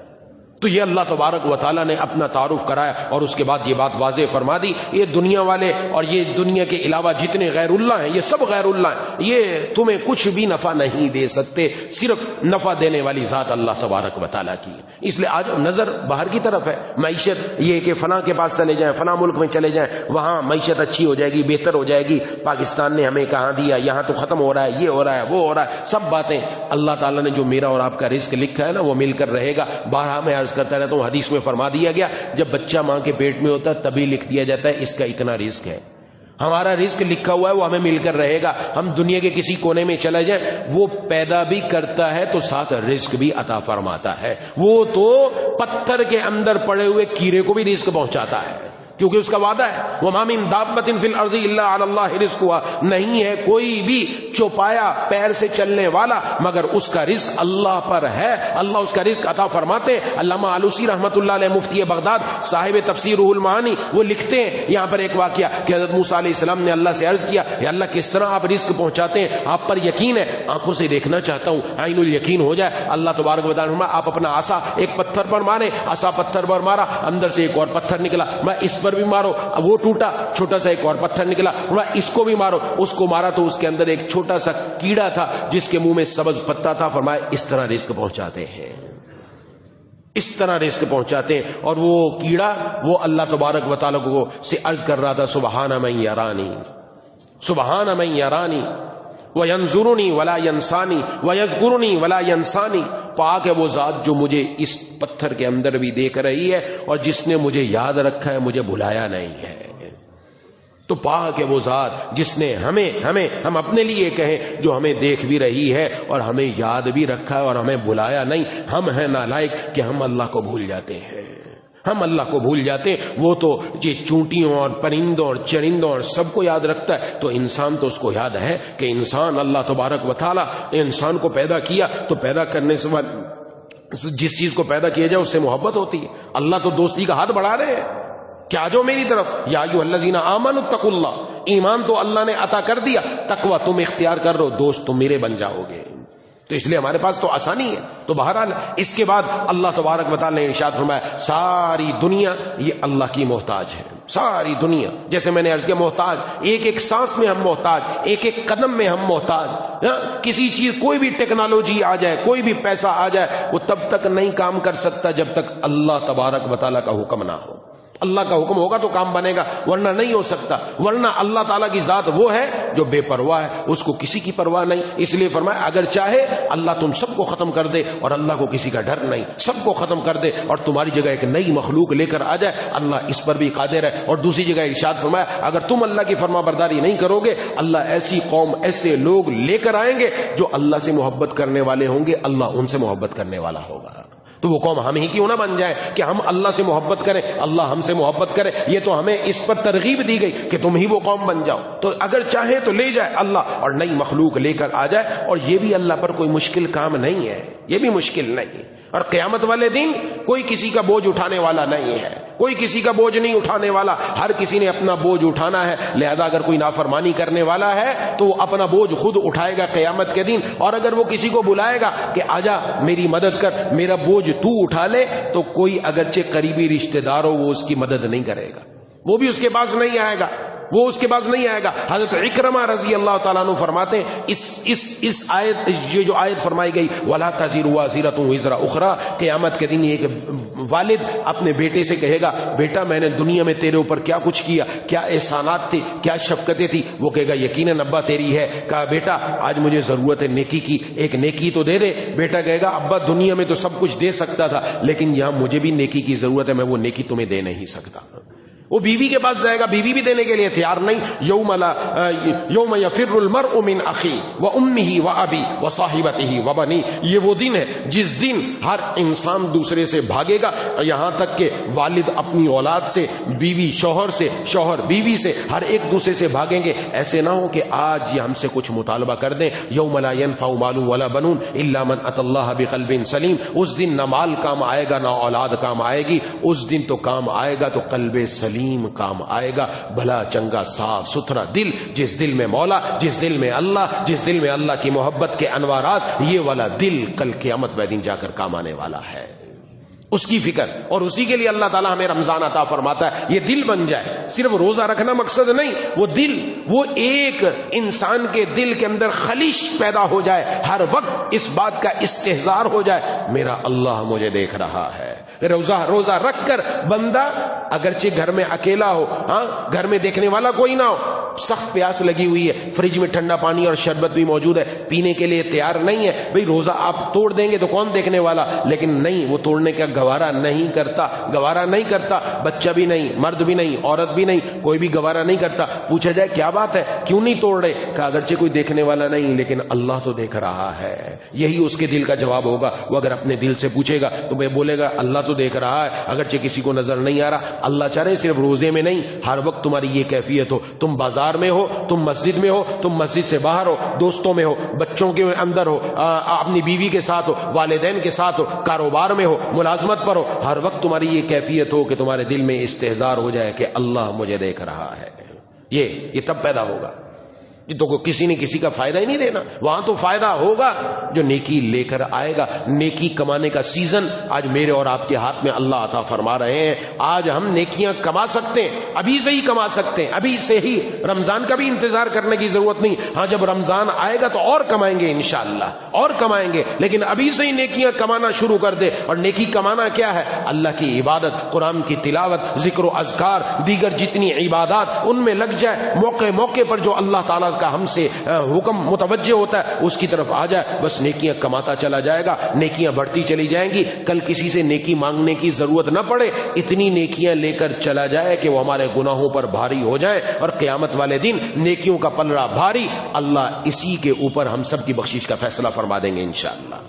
تو یہ اللہ تبارک و تعالیٰ نے اپنا تعارف کرایا اور اس کے بعد یہ بات واضح فرما دی، یہ دنیا والے اور یہ دنیا کے علاوہ جتنے غیر اللہ ہیں یہ سب غیر اللہ ہیں، یہ تمہیں کچھ بھی نفع نہیں دے سکتے، صرف نفع دینے والی ذات اللہ تبارک و تعالیٰ کی ہے۔ اس لیے آج نظر باہر کی طرف ہے، معیشت یہ کہ فلاں کے پاس چلے جائیں، فلاں ملک میں چلے جائیں، وہاں معیشت اچھی ہو جائے گی، بہتر ہو جائے گی، پاکستان نے ہمیں کہاں دیا، یہاں تو ختم ہو رہا ہے، یہ ہو رہا ہے، وہ ہو رہا ہے، سب باتیں اللہ تعالیٰ نے جو میرا اور آپ کا رزق لکھا ہے نا وہ مل کر رہے گا۔ بارہا میں عرض کرتا رہتا ہوں، حدیث میں فرما دیا گیا جب بچہ ماں کے پیٹ میں ہوتا ہے تبھی لکھ دیا جاتا ہے اس کا اتنا رزق ہے، ہمارا رزق لکھا ہوا ہے وہ ہمیں مل کر رہے گا۔ ہم دنیا کے کسی کونے میں چلے جائیں، وہ پیدا بھی کرتا ہے تو ساتھ رزق بھی عطا فرماتا ہے، وہ تو پتھر کے اندر پڑے ہوئے کیڑے کو بھی رزق پہنچاتا ہے، کیونکہ اس کا وعدہ ہے وَمَا مِن دَابَّةٍ فِي الْأَرْضِ إِلَّا عَلَى اللَّهِ رِزْقُهَا، نہیں ہے کوئی بھی چوپایا پیر سے چلنے والا مگر اس کا رزق اللہ پر ہے، اللہ اس کا رزق عطا فرماتے ہیں۔ علامہ آلوسی رحمۃ اللہ علیہ مفتی بغداد صاحب تفسیر روح المعانی وہ لکھتے ہیں یہاں پر ایک واقعہ کہ حضرت موسیٰ علیہ السلام نے اللہ سے عرض کیا یا اللہ کس طرح آپ رزق پہنچاتے ہیں، آپ پر یقین ہے، آنکھوں سے دیکھنا چاہتا ہوں، عین الیقین ہو جائے۔ اللہ تبارک و تعالیٰ نے آپ اپنا عصا ایک پتھر پر مارے، عصا پتھر پر مارا، اندر سے ایک اور پتھر نکلا، میں اس پر بھی مارو، وہ ٹوٹا، چھوٹا سا ایک اور پتھر نکلا، اس کو بھی مارو، اس کو مارا تو اس کے اندر ایک چھوٹا سا کیڑا تھا جس کے منہ میں سبز پتا تھا، فرمایا اس طرح رزق پہنچاتے ہیں، اس طرح رزق پہنچاتے ہیں۔ اور وہ کیڑا وہ اللہ تبارک و تعالیٰ کو سے عرض کر رہا تھا سبحان من یرانی، سبحان من یرانی وینظرنی ولا ینسانی ویذکرنی ولا ینسانی، پاک ہے وہ ذات جو مجھے اس پتھر کے اندر بھی دیکھ رہی ہے اور جس نے مجھے یاد رکھا ہے، مجھے بھلایا نہیں ہے۔ تو پاک ہے وہ ذات جس نے ہم اپنے لیے کہیں جو ہمیں دیکھ بھی رہی ہے اور ہمیں یاد بھی رکھا ہے اور ہمیں بھلایا نہیں۔ ہم ہیں نالائق کہ ہم اللہ کو بھول جاتے ہیں، ہم اللہ کو بھول جاتے ہیں۔ وہ تو یہ چونٹیوں اور پرندوں اور چرندوں اور سب کو یاد رکھتا ہے، تو انسان تو اس کو یاد ہے کہ انسان اللہ تبارک و تعالیٰ نے انسان کو پیدا کیا، تو پیدا کرنے سے جس چیز کو پیدا کیا جائے اس سے محبت ہوتی ہے۔ اللہ تو دوستی کا ہاتھ بڑھا رہے ہیں کہ آ جاؤ میری طرف، یا ایھا الذین آمنوا اتقوا اللہ، ایمان تو اللہ نے عطا کر دیا، تقوی تم اختیار کر رہو، دوست تم میرے بن جاؤ گے۔ تو اس لیے ہمارے پاس تو آسانی ہے۔ تو بہرحال اس کے بعد اللہ تبارک و تعالیٰ نے ارشاد فرمایا ساری دنیا یہ اللہ کی محتاج ہے، ساری دنیا، جیسے میں نے عرض کیا محتاج، ایک ایک سانس میں ہم محتاج، ایک ایک قدم میں ہم محتاج۔ کسی چیز کوئی بھی ٹیکنالوجی آ جائے، کوئی بھی پیسہ آ جائے، وہ تب تک نہیں کام کر سکتا جب تک اللہ تبارک و تعالیٰ کا حکم نہ ہو۔ اللہ کا حکم ہوگا تو کام بنے گا، ورنہ نہیں ہو سکتا. ورنہ اللہ تعالیٰ کی ذات وہ ہے جو بے پرواہ ہے، اس کو کسی کی پرواہ نہیں. اس لیے فرمایا اگر چاہے اللہ تم سب کو ختم کر دے اور اللہ کو کسی کا ڈر نہیں، سب کو ختم کر دے اور تمہاری جگہ ایک نئی مخلوق لے کر آ جائے، اللہ اس پر بھی قادر ہے. اور دوسری جگہ ارشاد فرمایا اگر تم اللہ کی فرما برداری نہیں کرو گے، اللہ ایسی قوم، ایسے لوگ لے کر آئیں گے جو اللہ سے محبت کرنے والے ہوں گے، اللہ ان سے محبت کرنے والا ہوگا. تو وہ قوم ہم ہی کیوں نہ بن جائے کہ ہم اللہ سے محبت کریں، اللہ ہم سے محبت کرے. یہ تو ہمیں اس پر ترغیب دی گئی کہ تم ہی وہ قوم بن جاؤ. تو اگر چاہے تو لے جائے اللہ اور نئی مخلوق لے کر آ جائے. اور یہ بھی اللہ پر کوئی مشکل کام نہیں ہے، یہ بھی مشکل نہیں. اور قیامت والے دن کوئی کسی کا بوجھ اٹھانے والا نہیں ہے، کوئی کسی کا بوجھ نہیں اٹھانے والا. ہر کسی نے اپنا بوجھ اٹھانا ہے. لہذا اگر کوئی نافرمانی کرنے والا ہے تو وہ اپنا بوجھ خود اٹھائے گا قیامت کے دن. اور اگر وہ کسی کو بلائے گا کہ آجا میری مدد کر، میرا بوجھ تو اٹھا لے، تو کوئی اگرچہ قریبی رشتہ دار ہو وہ اس کی مدد نہیں کرے گا، وہ بھی اس کے پاس نہیں آئے گا، وہ اس کے پاس نہیں آئے گا. حضرت اکرمہ رضی اللہ تعالیٰ عنہ فرماتے ہیں اس آیت، یہ جو آیت فرمائی گئی وَلَا تَزِرُ وَازِرَةٌ وِزْرَ أُخْرَىٰ، قیامت کے دن ایک والد اپنے بیٹے سے کہے گا بیٹا میں نے دنیا میں تیرے اوپر کیا کچھ کیا، کیا احسانات تھے، کیا شفقتیں تھی. وہ کہے گا یقیناً ابا تیری ہے. کہا بیٹا آج مجھے ضرورت ہے نیکی کی، ایک نیکی تو دے دے. بیٹا کہے گا ابا دنیا میں تو سب کچھ دے سکتا تھا لیکن یہاں مجھے بھی نیکی کی ضرورت ہے، میں وہ نیکی تمہیں دے نہیں سکتا. وہ بیوی کے پاس جائے گا، بیوی بھی دینے کے لیے تیار نہیں. یوم یفر المرء من اخیہ وامہ وابی وصاحبتہ وبنی، یہ وہ دن ہے جس دن ہر انسان دوسرے سے بھاگے گا، یہاں تک کہ والد اپنی اولاد سے، بیوی شوہر سے، شوہر بیوی سے، ہر ایک دوسرے سے بھاگیں گے. ایسے نہ ہو کہ آج یہ ہم سے کچھ مطالبہ کر دیں. یوم لا ینفع مال ولا بنون الا من اتى اللہ بقلب سلیم. اس دن نہ مال کام آئے گا نہ اولاد کام آئے گی. اس دن تو کام آئے گا تو قلب سلیم کام آئے گا، بھلا چنگا صاف ستھرا دل، جس دل میں مولا، جس دل میں اللہ، جس دل میں اللہ کی محبت کے انوارات، یہ والا دل کل قیامت میں دن جا کر کام آنے والا ہے. اس کی فکر، اور اسی کے لیے اللہ تعالیٰ ہمیں رمضان عطا فرماتا ہے. یہ دل بن جائے، صرف روزہ رکھنا مقصد نہیں، وہ دل، وہ ایک انسان کے دل کے اندر خلش پیدا ہو جائے، ہر وقت اس بات کا استحضار ہو جائے میرا اللہ مجھے دیکھ رہا ہے. روزہ رکھ کر بندہ اگرچہ گھر میں اکیلا ہو، ہاں گھر میں دیکھنے والا کوئی نہ ہو، سخت پیاس لگی ہوئی ہے، فریج میں ٹھنڈا پانی اور شربت بھی موجود ہے، پینے کے لیے تیار نہیں ہے، بھئی روزہ آپ توڑ دیں گے تو کون دیکھنے والا؟ لیکن نہیں، وہ توڑنے کا گوارا نہیں کرتا، بچہ بھی نہیں، مرد بھی نہیں، عورت بھی نہیں، کوئی بھی گوارا نہیں کرتا. پوچھا جائے کیا بات ہے، کیوں نہیں توڑ رہے؟ کہ اگرچہ کوئی دیکھنے والا نہیں لیکن اللہ تو دیکھ رہا ہے. یہی اس کے دل کا جواب ہوگا. وہ اگر اپنے دل سے پوچھے گا تو وہ بولے گا اللہ تو دیکھ رہا ہے، اگرچہ کسی کو نظر نہیں آ رہا. اللہ چاہ رہے صرف روزے میں نہیں، ہر وقت تمہاری یہ کیفیت ہو. تم بازار میں ہو، تم مسجد میں ہو، تم مسجد سے باہر ہو، دوستوں میں ہو، بچوں کے اندر ہو، اپنی بیوی کے ساتھ ہو، والدین کے ساتھ ہو، کاروبار میں ہو، ملازمت پر ہو، ہر وقت تمہاری یہ کیفیت ہو کہ تمہارے دل میں استحضار ہو جائے کہ اللہ مجھے دیکھ رہا ہے. یہ تب پیدا ہوگا تو کسی نے کسی کا فائدہ ہی نہیں دینا. وہاں تو فائدہ ہوگا جو نیکی لے کر آئے گا. نیکی کمانے کا سیزن آج میرے اور آپ کے ہاتھ میں اللہ عطا فرما رہے ہیں. آج ہم نیکیاں کما سکتے ہیں، ابھی سے ہی کما سکتے ہیں، ابھی سے ہی. رمضان کا بھی انتظار کرنے کی ضرورت نہیں. ہاں جب رمضان آئے گا تو اور کمائیں گے انشاءاللہ، اور کمائیں گے، لیکن ابھی سے ہی نیکیاں کمانا شروع کر دے. اور نیکی کمانا کیا ہے؟ اللہ کی عبادت، قرآن کی تلاوت، ذکر و اذکار، دیگر جتنی عبادات ان میں لگ جائے. موقع پر جو اللہ تعالیٰ کا ہم سے حکم متوجہ ہوتا ہے اس کی طرف آ جائے، بس نیکیاں کماتا چلا جائے گا، نیکیاں بڑھتی چلی جائیں گی. کل کسی سے نیکی مانگنے کی ضرورت نہ پڑے، اتنی نیکیاں لے کر چلا جائے کہ وہ ہمارے گناہوں پر بھاری ہو جائے. اور قیامت والے دن نیکیوں کا پلڑا بھاری، اللہ اسی کے اوپر ہم سب کی بخشش کا فیصلہ فرما دیں گے انشاءاللہ.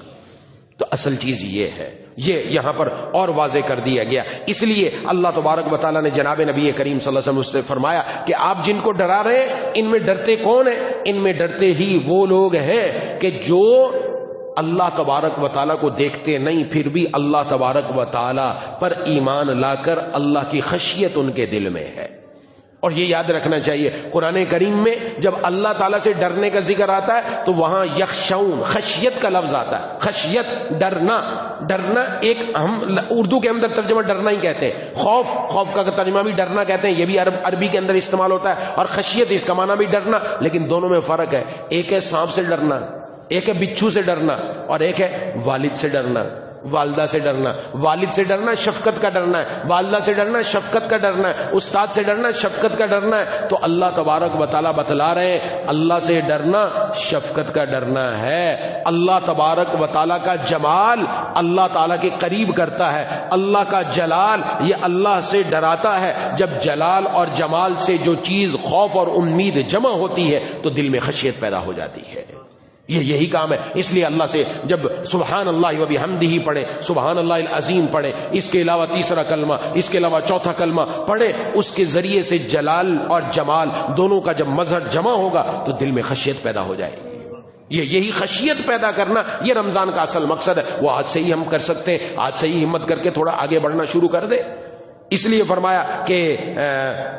تو اصل چیز یہ ہے، یہ یہاں پر اور واضح کر دیا گیا. اس لیے اللہ تبارک و تعالیٰ نے جناب نبی کریم صلی اللہ علیہ وسلم سے فرمایا کہ آپ جن کو ڈرا رہے ہیں ان میں ڈرتے کون ہیں؟ ان میں ڈرتے ہی وہ لوگ ہیں کہ جو اللہ تبارک و تعالیٰ کو دیکھتے نہیں پھر بھی اللہ تبارک و تعالیٰ پر ایمان لا کر اللہ کی خشیت ان کے دل میں ہے. اور یہ یاد رکھنا چاہیے قرآن کریم میں جب اللہ تعالیٰ سے ڈرنے کا ذکر آتا ہے تو وہاں یخشون، خشیت کا لفظ آتا ہے. خشیت ڈرنا ایک ہم اردو کے اندر ترجمہ ڈرنا ہی کہتے ہیں. خوف کا ترجمہ بھی ڈرنا کہتے ہیں، یہ بھی عربی کے اندر استعمال ہوتا ہے. اور خشیت اس کا معنی بھی ڈرنا، لیکن دونوں میں فرق ہے. ایک ہے سانپ سے ڈرنا، ایک ہے بچھو سے ڈرنا، اور ایک ہے والد سے ڈرنا. والدہ سے ڈرنا، والد سے ڈرنا شفقت کا ڈرنا ہے، والدہ سے ڈرنا شفقت کا ڈرنا ہے، استاد سے ڈرنا شفقت کا ڈرنا ہے. تو اللہ تبارک و تعالیٰ بتلا رہے ہیں اللہ سے ڈرنا شفقت کا ڈرنا ہے. اللہ تبارک و تعالیٰ کا جمال اللہ تعالیٰ کے قریب کرتا ہے، اللہ کا جلال یہ اللہ سے ڈراتا ہے. جب جلال اور جمال سے جو چیز خوف اور امید جمع ہوتی ہے تو دل میں خشیت پیدا ہو جاتی ہے. یہی کام ہے. اس لیے اللہ سے جب سبحان اللہ و بحمدہ پڑھے، سبحان اللہ العظیم پڑھے، اس کے علاوہ تیسرا کلمہ، اس کے علاوہ چوتھا کلمہ پڑھے، اس کے ذریعے سے جلال اور جمال دونوں کا جب مظہر جمع ہوگا تو دل میں خشیت پیدا ہو جائے گی. یہی خشیت پیدا کرنا یہ رمضان کا اصل مقصد ہے. وہ آج سے ہی ہم کر سکتے ہیں، آج سے ہی ہمت کر کے تھوڑا آگے بڑھنا شروع کر دے. اس لیے فرمایا کہ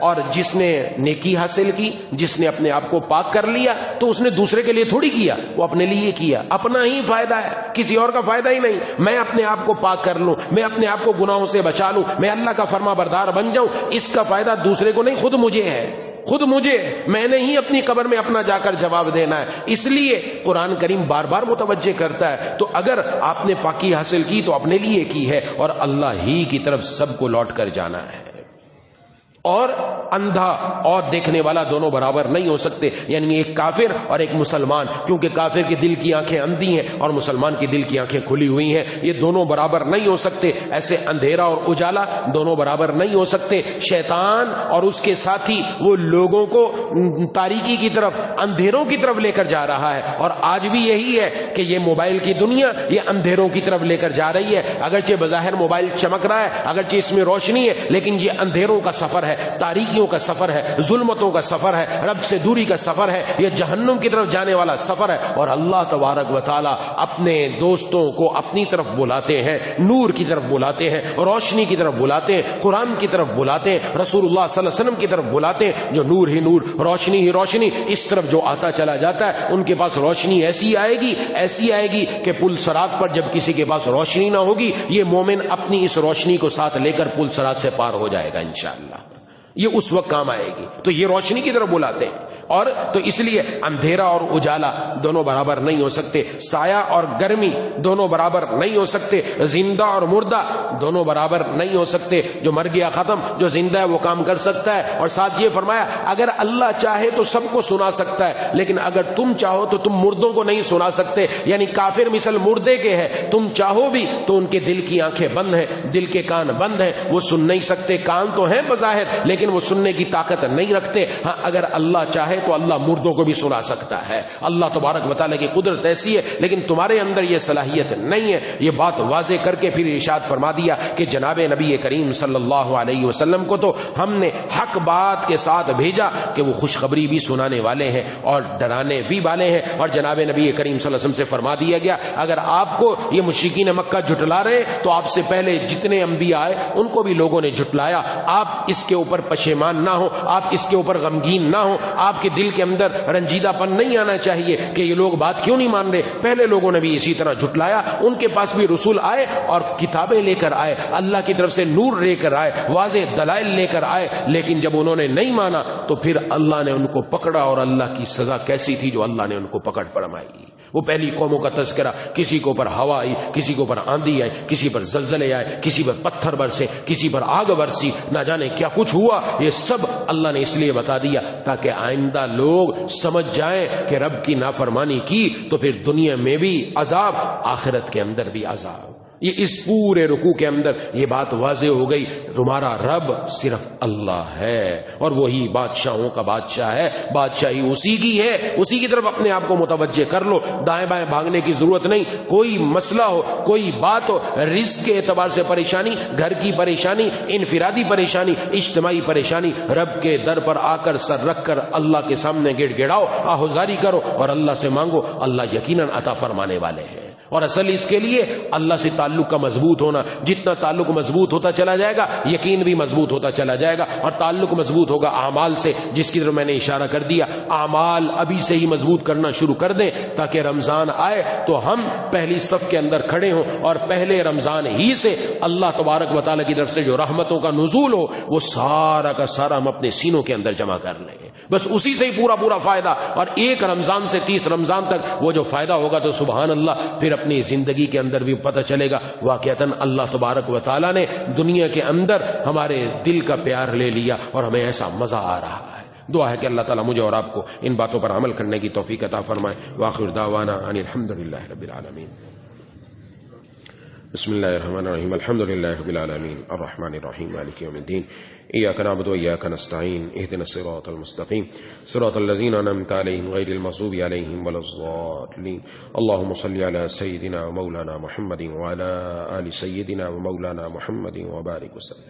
اور جس نے نیکی حاصل کی، جس نے اپنے آپ کو پاک کر لیا تو اس نے دوسرے کے لیے تھوڑی کیا، وہ اپنے لیے کیا. اپنا ہی فائدہ ہے، کسی اور کا فائدہ ہی نہیں. میں اپنے آپ کو پاک کر لوں، میں اپنے آپ کو گناہوں سے بچا لوں، میں اللہ کا فرما بردار بن جاؤں، اس کا فائدہ دوسرے کو نہیں، خود مجھے ہے. خود مجھے، میں نے ہی اپنی قبر میں اپنا جا کر جواب دینا ہے. اس لیے قرآن کریم بار بار متوجہ کرتا ہے. تو اگر آپ نے پاکی حاصل کی تو اپنے لیے کی ہے اور اللہ ہی کی طرف سب کو لوٹ کر جانا ہے. اور اندھا اور دیکھنے والا دونوں برابر نہیں ہو سکتے، یعنی ایک کافر اور ایک مسلمان، کیونکہ کافر کی دل کی آنکھیں اندھی ہیں اور مسلمان کی دل کی آنکھیں کھلی ہوئی ہیں. یہ دونوں برابر نہیں ہو سکتے. ایسے اندھیرا اور اجالا دونوں برابر نہیں ہو سکتے. شیطان اور اس کے ساتھی وہ لوگوں کو تاریکی کی طرف، اندھیروں کی طرف لے کر جا رہا ہے. اور آج بھی یہی ہے کہ یہ موبائل کی دنیا یہ اندھیروں کی طرف لے کر جا رہی ہے. اگرچہ بظاہر موبائل چمک رہا ہے، اگرچہ اس میں روشنی ہے، لیکن یہ اندھیروں کا سفر ہے، تاریکیوں کا سفر ہے، ظلمتوں کا سفر ہے، رب سے دوری کا سفر ہے، یہ جہنم کی طرف جانے والا سفر ہے. اور اللہ تبارک و تعالی اپنے دوستوں کو اپنی طرف بلاتے ہیں، نور کی طرف بلاتے ہیں، روشنی کی طرف بلاتے ہیں، قرآن کی طرف بلاتے ہیں، رسول اللہ صلی اللہ علیہ وسلم کی طرف بلاتے ہیں. جو نور ہی نور، روشنی ہی روشنی، اس طرف جو آتا چلا جاتا ہے ان کے پاس روشنی ایسی آئے گی کہ پل صراط پر جب کسی کے پاس روشنی نہ ہوگی، یہ مومن اپنی اس روشنی کو ساتھ لے کر پل صراط سے پار ہو جائے گا انشاءاللہ. یہ اس وقت کام آئے گی. تو یہ روشنی کی طرف بلاتے ہیں. اور تو اس لیے اندھیرا اور اجالا دونوں برابر نہیں ہو سکتے. سایہ اور گرمی دونوں برابر نہیں ہو سکتے. زندہ اور مردہ دونوں برابر نہیں ہو سکتے. جو مر گیا ختم، جو زندہ ہے وہ کام کر سکتا ہے. اور ساتھ یہ فرمایا اگر اللہ چاہے تو سب کو سنا سکتا ہے، لیکن اگر تم چاہو تو تم مردوں کو نہیں سنا سکتے. یعنی کافر مثل مردے کے ہے، تم چاہو بھی تو ان کے دل کی آنکھیں بند ہیں، دل کے کان بند ہیں، وہ سن نہیں سکتے. کان تو ہیں بظاہر لیکن وہ سننے کی طاقت نہیں رکھتے. ہاں اگر اللہ چاہے تو اللہ مردوں کو بھی سنا سکتا ہے. اللہ تبارک و تعالیٰ کی قدرت ایسی ہے، لیکن تمہارے اندر یہ صلاحیت نہیں ہے. یہ بات واضح کر کے پھر ارشاد فرما دیا کہ جناب نبی کریم صلی اللہ علیہ وسلم کو تو ہم نے حق بات کے ساتھ بھیجا کہ وہ خوشخبری بھی سنانے والے ہیں اور ڈرانے بھی والے ہیں. اور جناب نبی کریم صلی اللہ علیہ وسلم سے فرما دیا گیا اگر آپ کو یہ مشرکین مکہ جھٹلا رہے تو آپ سے پہلے جتنے انبیاء آئے ان کو بھی لوگوں نے جھٹلایا. آپ اس کے اوپر پشیمان نہ ہو، آپ اس کے اوپر غمگین نہ ہو، آپ کے دل کے اندر رنجیدہ پن نہیں آنا چاہیے کہ یہ لوگ بات کیوں نہیں مان رہے. پہلے لوگوں نے بھی اسی طرح جھٹلایا، ان کے پاس بھی رسول آئے اور کتابیں لے کر آئے، اللہ کی طرف سے نور لے کر آئے، واضح دلائل لے کر آئے. لیکن جب انہوں نے نہیں مانا تو پھر اللہ نے ان کو پکڑا. اور اللہ کی سزا کیسی تھی جو اللہ نے ان کو پکڑ فرمائی. وہ پہلی قوموں کا تذکرہ، کسی کے اوپر ہوا آئی، کسی کے اوپر آندھی آئی، کسی پر زلزلے آئے، کسی پر پتھر برسے، کسی پر آگ برسی، نہ جانے کیا کچھ ہوا. یہ سب اللہ نے اس لیے بتا دیا تاکہ آئندہ لوگ سمجھ جائیں کہ رب کی نافرمانی کی تو پھر دنیا میں بھی عذاب، آخرت کے اندر بھی عذاب. یہ اس پورے رکوع کے اندر یہ بات واضح ہو گئی تمہارا رب صرف اللہ ہے اور وہی بادشاہوں کا بادشاہ ہے. بادشاہی اسی کی ہے، اسی کی طرف اپنے آپ کو متوجہ کر لو. دائیں بائیں بھاگنے کی ضرورت نہیں. کوئی مسئلہ ہو، کوئی بات ہو، رزق کے اعتبار سے پریشانی، گھر کی پریشانی، انفرادی پریشانی، اجتماعی پریشانی، رب کے در پر آ کر سر رکھ کر اللہ کے سامنے گڑ گڑاؤ، آہوزاری کرو اور اللہ سے مانگو. اللہ یقیناً عطا فرمانے والے ہیں. اور اصل اس کے لیے اللہ سے تعلق کا مضبوط ہونا. جتنا تعلق مضبوط ہوتا چلا جائے گا یقین بھی مضبوط ہوتا چلا جائے گا. اور تعلق مضبوط ہوگا اعمال سے، جس کی طرف میں نے اشارہ کر دیا. اعمال ابھی سے ہی مضبوط کرنا شروع کر دیں تاکہ رمضان آئے تو ہم پہلی صف کے اندر کھڑے ہوں اور پہلے رمضان ہی سے اللہ تبارک و تعالیٰ کی طرف سے جو رحمتوں کا نزول ہو وہ سارا کا سارا ہم اپنے سینوں کے اندر جمع کر لیں. بس اسی سے ہی پورا فائدہ. اور ایک رمضان سے 30 رمضان تک وہ جو فائدہ ہوگا تو سبحان اللہ پھر اپنی زندگی کے اندر بھی پتہ چلے گا واقعتاً اللہ تبارک و تعالیٰ نے دنیا کے اندر ہمارے دل کا پیار لے لیا اور ہمیں ایسا مزہ آ رہا ہے۔ دعا ہے کہ اللہ تعالیٰ مجھے اور آپ کو ان باتوں پر عمل کرنے کی توفیق عطا فرمائے۔ وآخر دعوانا ان الحمدللہ رب العالمین۔ بسم اللہ الرحمن الرحیم، الحمدللہ رب العالمین الرحمن الرحیم مالک یوم الدین، ایاک نعبد و ایاک نستعین، اہدنا الصراط المستقیم صراط الذین انعمت علیہم غیر المغضوب علیہم ولا الضالین۔ اللہم صل علی سیدنا و مولانا محمد وعلی آل سیدنا و مولانا محمد وبارک وسلم۔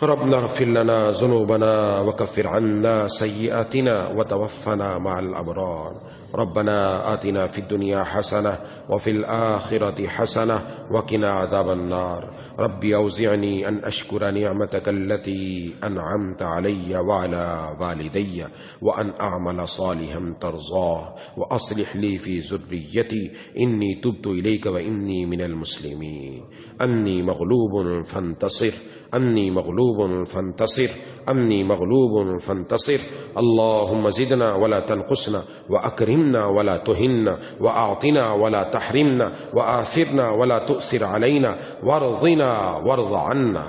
ربنا اغفر لنا ذنوبنا وكفر عنا سيئاتنا وتوفنا مع الأبرار۔ ربنا آتنا في الدنيا حسنة وفي الآخرة حسنة وقنا عذاب النار۔ ربي أوزعني أن أشكر نعمتك التي أنعمت علي وعلى والدي وأن أعمل صالحا ترضاه وأصلح لي في ذريتي إني تبت إليك وإني من المسلمين۔ أني مغلوب فانتصر، أني مغلوب فانتصر، أني مغلوب فانتصر۔ اللهم زدنا ولا تنقصنا، وأكرمنا ولا تهنا، وأعطنا ولا تحرمنا، وآثرنا ولا تؤثر علينا، وارضنا وارض عنا۔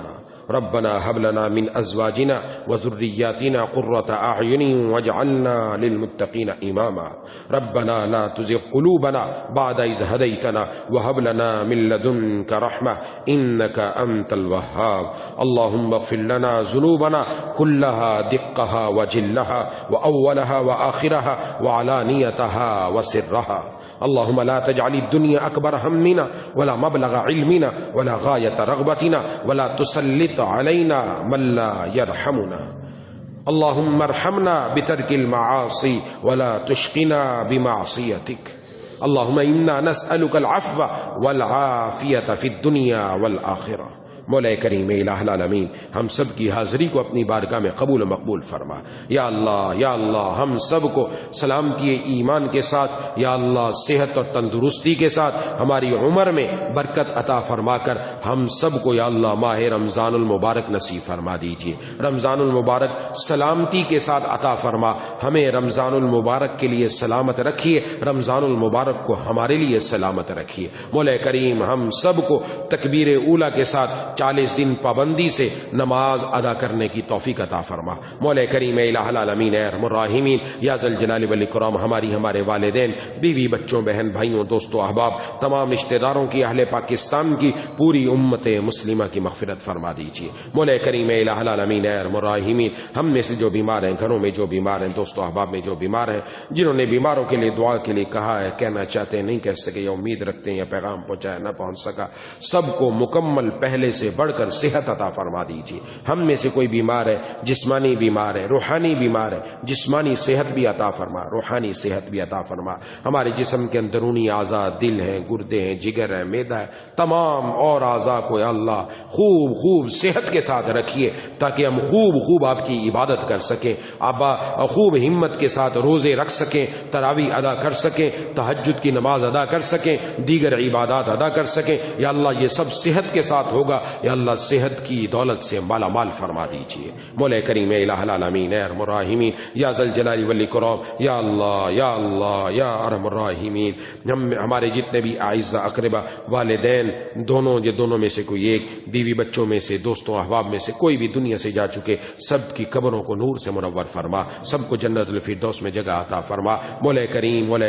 ربنا هب لنا من أزواجنا وذرياتنا قرة أعين واجعلنا للمتقين إماما۔ ربنا لا تزغ قلوبنا بعد إذ هديتنا وهب لنا من لدنك رحمة إنك أنت الوهاب۔ اللهم اغفر لنا ذنوبنا كلها دقها وجلها وأولها وآخرها وعلانيتها وسرها۔ اللهم لا تجعل الدنيا أكبر همنا ولا مبلغ علمنا ولا غاية رغبتنا ولا تسلط علينا من لا يرحمنا۔ اللهم ارحمنا بترك المعاصي ولا تشقنا بمعصيتك۔ اللهم إنا نسألك العفو والعافية في الدنيا والآخرة۔ مولا کریم الہ العالمین ہم سب کی حاضری کو اپنی بارگاہ میں قبول و مقبول فرما۔ یا اللہ ہم سب کو سلامتی ایمان کے ساتھ، یا اللہ صحت اور تندرستی کے ساتھ ہماری عمر میں برکت عطا فرما کر ہم سب کو یا اللہ ماہ رمضان المبارک نصیب فرما دیجیے۔ رمضان المبارک سلامتی کے ساتھ عطا فرما، ہمیں رمضان المبارک کے لیے سلامت رکھیے، رمضان المبارک کو ہمارے لیے سلامت رکھیے۔ مولا کریم ہم سب کو تکبیر اولیٰ کے ساتھ 40 دن پابندی سے نماز ادا کرنے کی توفیق عطا فرما۔ مولا کریم الہ العالمین ارحم الراحمین یا ذا الجلال والاکرام ہمارے والدین، بیوی، بچوں، بہن بھائیوں، دوستوں، احباب، تمام رشتہ داروں کی، اہل پاکستان کی، پوری امت مسلمہ کی مغفرت فرما دیجیے۔ مولا کریم الہ العالمین ارحم الراحمین ہم میں سے جو بیمار ہیں، گھروں میں جو بیمار ہیں، دوستوں احباب میں جو بیمار ہیں، جنہوں نے بیماروں کے لیے دعا کے لیے کہا ہے، کہنا چاہتے ہیں، نہیں کہہ سکے، یا امید رکھتے ہیں یا پیغام پہنچایا نہ پہنچ سکا، سب کو مکمل پہلے سے بڑھ کر صحت عطا فرما دیجیے۔ ہم میں سے کوئی بیمار ہے، جسمانی بیمار ہے، روحانی بیمار ہے، جسمانی صحت بھی عطا فرما، روحانی صحت بھی عطا فرما۔ ہمارے جسم کے اندرونی اعضاء، دل ہیں، گردے ہیں، جگر ہے، معدہ ہے، تمام اور اعضاء کو یا اللہ خوب صحت کے ساتھ رکھیے تاکہ ہم خوب آپ کی عبادت کر سکیں، خوب ہمت کے ساتھ روزے رکھ سکیں، تراویح ادا کر سکیں، تہجد کی نماز ادا کر سکیں، دیگر عبادات ادا کر سکیں۔ یا اللہ یہ سب صحت کے ساتھ ہوگا، یا اللہ صحت کی دولت سے مالا مال فرما دیجیے۔ مولا کریم الہ العالمین ارحم الراحمین یا ذا الجلال والاکرام یا اللہ یا ارحم الراحمین ہمارے جتنے بھی اعزاء اقربا، والدین دونوں میں سے کوئی ایک، بیوی بچوں میں سے، دوستوں احباب میں سے کوئی بھی دنیا سے جا چکے، سب کی قبروں کو نور سے منور فرما، سب کو جنت الفردوس میں جگہ عطا فرما۔ مولا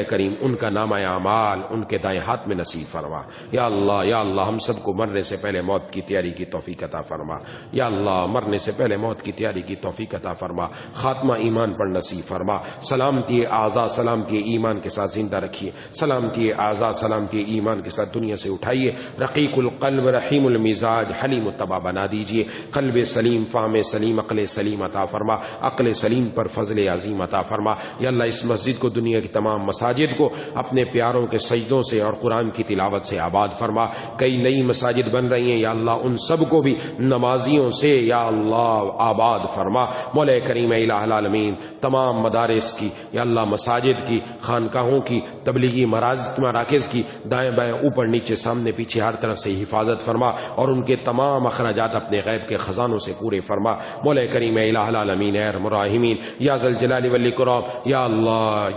کریم ان کا نامہ اعمال ان کے دائیں ہاتھ میں نصیب فرما۔ یا اللہ ہم سب کو مرنے سے پہلے موت کی تیاری کی توفیق عطا فرما۔ یا اللہ مرنے سے پہلے موت کی تیاری کی توفیق عطا فرما، خاتمہ ایمان پر نصیب فرما، سلامتی اعضاء سلامتی ایمان کے ساتھ زندہ رکھیے، سلامتی اعضاء سلامتی ایمان کے ساتھ دنیا سے اٹھائیے، رقیق القلب رحیم المزاج حلیم الطبع بنا دیجیے، قلب سلیم، فہم سلیم، عقل سلیم عطا فرما، عقل سلیم پر فضل عظیم عطا فرما۔ یا اللہ اس مسجد کو، دنیا کی تمام مساجد کو اپنے پیاروں کے سجدوں سے اور قرآن کی تلاوت سے آباد فرما۔ کئی نئی مساجد بن رہی ہیں، یا اللہ اللہ ان سب کو بھی نمازیوں سے یا اللہ آباد فرما۔ مولا کریم الہ العالمین تمام مدارس کی یا اللہ، مساجد کی، خانقاہوں کی، تبلیغی مراکز کی دائیں بائیں اوپر نیچے سامنے پیچھے ہر طرف سے حفاظت فرما، اور ان کے تمام اخراجات اپنے غیب کے خزانوں سے پورے فرما۔ مولا کریم الہ العالمین اے ارحم الراحمین یا ذا الجلال والاکرام یا اللہ،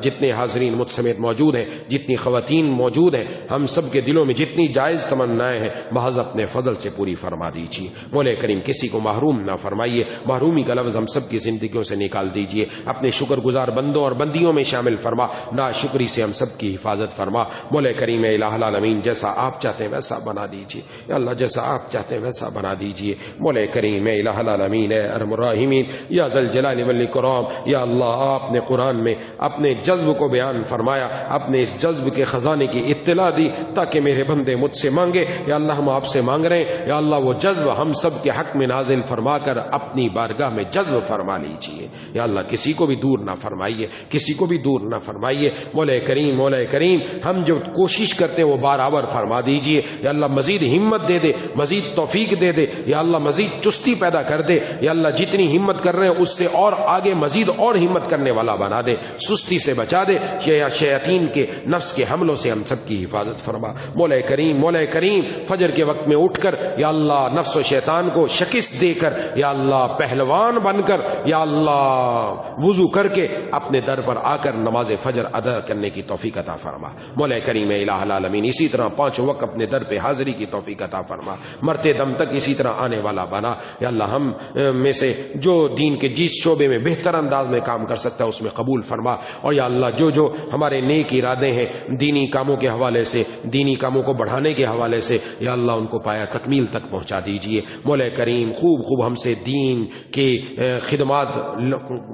جتنے حاضرین مجھ سمیت موجود ہیں، جتنی خواتین موجود ہیں، ہم سب کے دلوں میں جتنی جائز تمنائیں ہیں محض اپنے فضل سے پوری فرما دیجیے۔ مولا کریم کسی کو محروم نہ فرمائیے، محرومی کا لفظ ہم سب کی زندگیوں سے نکال دیجیے، اپنے شکر گزار بندوں اور بندیوں میں شامل فرما، ناشکری سے ہم سب کی حفاظت فرما۔ مولا کریم الہ العالمین جیسا آپ چاہتے ہیں ویسا بنا دیجیے یا اللہ، جیسا آپ چاہتے ہیں ویسا بنا دیجیے۔ مولا کریم الہ العالمین اے ارحم الراحمین یا ذا الجلال والاکرام یا اللہ، آپ نے قرآن میں اپنے جذب کو بیان فرمایا، اپنے اس جذب کے خزانے کی اطلاع دی تاکہ میرے بندے مجھ سے مانگے۔ یا اللہ ہم آپ سے مانگ رہے ہیں، یا اللہ وہ جذب ہم سب کے حق میں نازل فرما کر اپنی بارگاہ میں جذب فرما لیجیے۔ یا اللہ کسی کو بھی دور نہ فرمائیے، کسی کو بھی دور نہ فرمائیے۔ مولا کریم ہم جو کوشش کرتے ہیں وہ برابر فرما دیجیے۔ یا اللہ مزید ہمت دے دے، مزید توفیق دے دے، یا اللہ مزید چستی پیدا کر دے۔ یا اللہ جتنی ہمت کر رہے ہیں اس سے اور آگے مزید اور ہمت کرنے والا بنا دے، سستی سے بچا دے، شیاطین کے نفس کے حملوں سے ہم سب کی حفاظت فرما۔ مولا کریم فجر کے وقت میں اٹھ کر یا اللہ نفس و شیطان کو شکست دے کر یا اللہ پہلوان بن کر یا اللہ وضو کر کے اپنے در پر آ کر نماز فجر ادا کرنے کی توفیق عطا فرما۔ مولا کریم الہ العالمین اسی طرح 5 وقت اپنے در پہ حاضری کی توفیق عطا فرما، مرتے دم تک اسی طرح آنے والا بنا۔ یا اللہ ہم میں سے جو دین کے جس شعبے میں بہتر انداز میں کام کر سکتا ہے اس میں قبول فرما، اور یا اللہ جو ہمارے نیک ارادے ہیں دینی کاموں کے حوالے سے، دینی کاموں کو بڑھانے کے حوالے سے، یا اللہ ان کو پایا تکمیل تک پہنچا دیجئے۔ مولا کریم خوب ہم سے دین کے خدمات،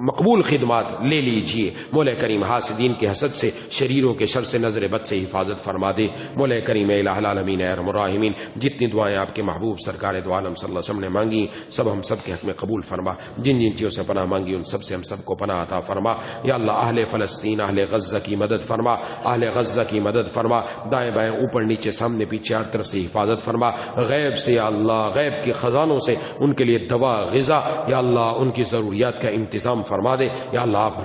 مقبول خدمات لے لیجئے۔ مولا کریم حاسدین کے حسد سے، شریروں کے شر سے، نظر بد سے حفاظت فرما دے۔ مولا کریم الہ العالمین اے ارحم الراحمین جتنی دعائیں آپ کے محبوب سرکار دو عالم صلی اللہ علیہ وسلم نے مانگی سب ہم سب کے حق میں قبول فرما، جن چیزوں سے پناہ مانگی ان سب سے ہم سب کو پناہ عطا فرما۔ یا اللہ اہل فلسطین، اہل غزہ کی مدد فرما، اہل غزہ کی مدد فرما، دائیں بائیں اوپر نیچے سامنے پیچھے ہر طرف سے حفاظت فرما، غیب سے یا اللہ غیب کے خزانوں سے ان کے لیے دوا، غذا یا اللہ ان کی ضروریات کا انتظام فرما دے۔ یا اللہ آپ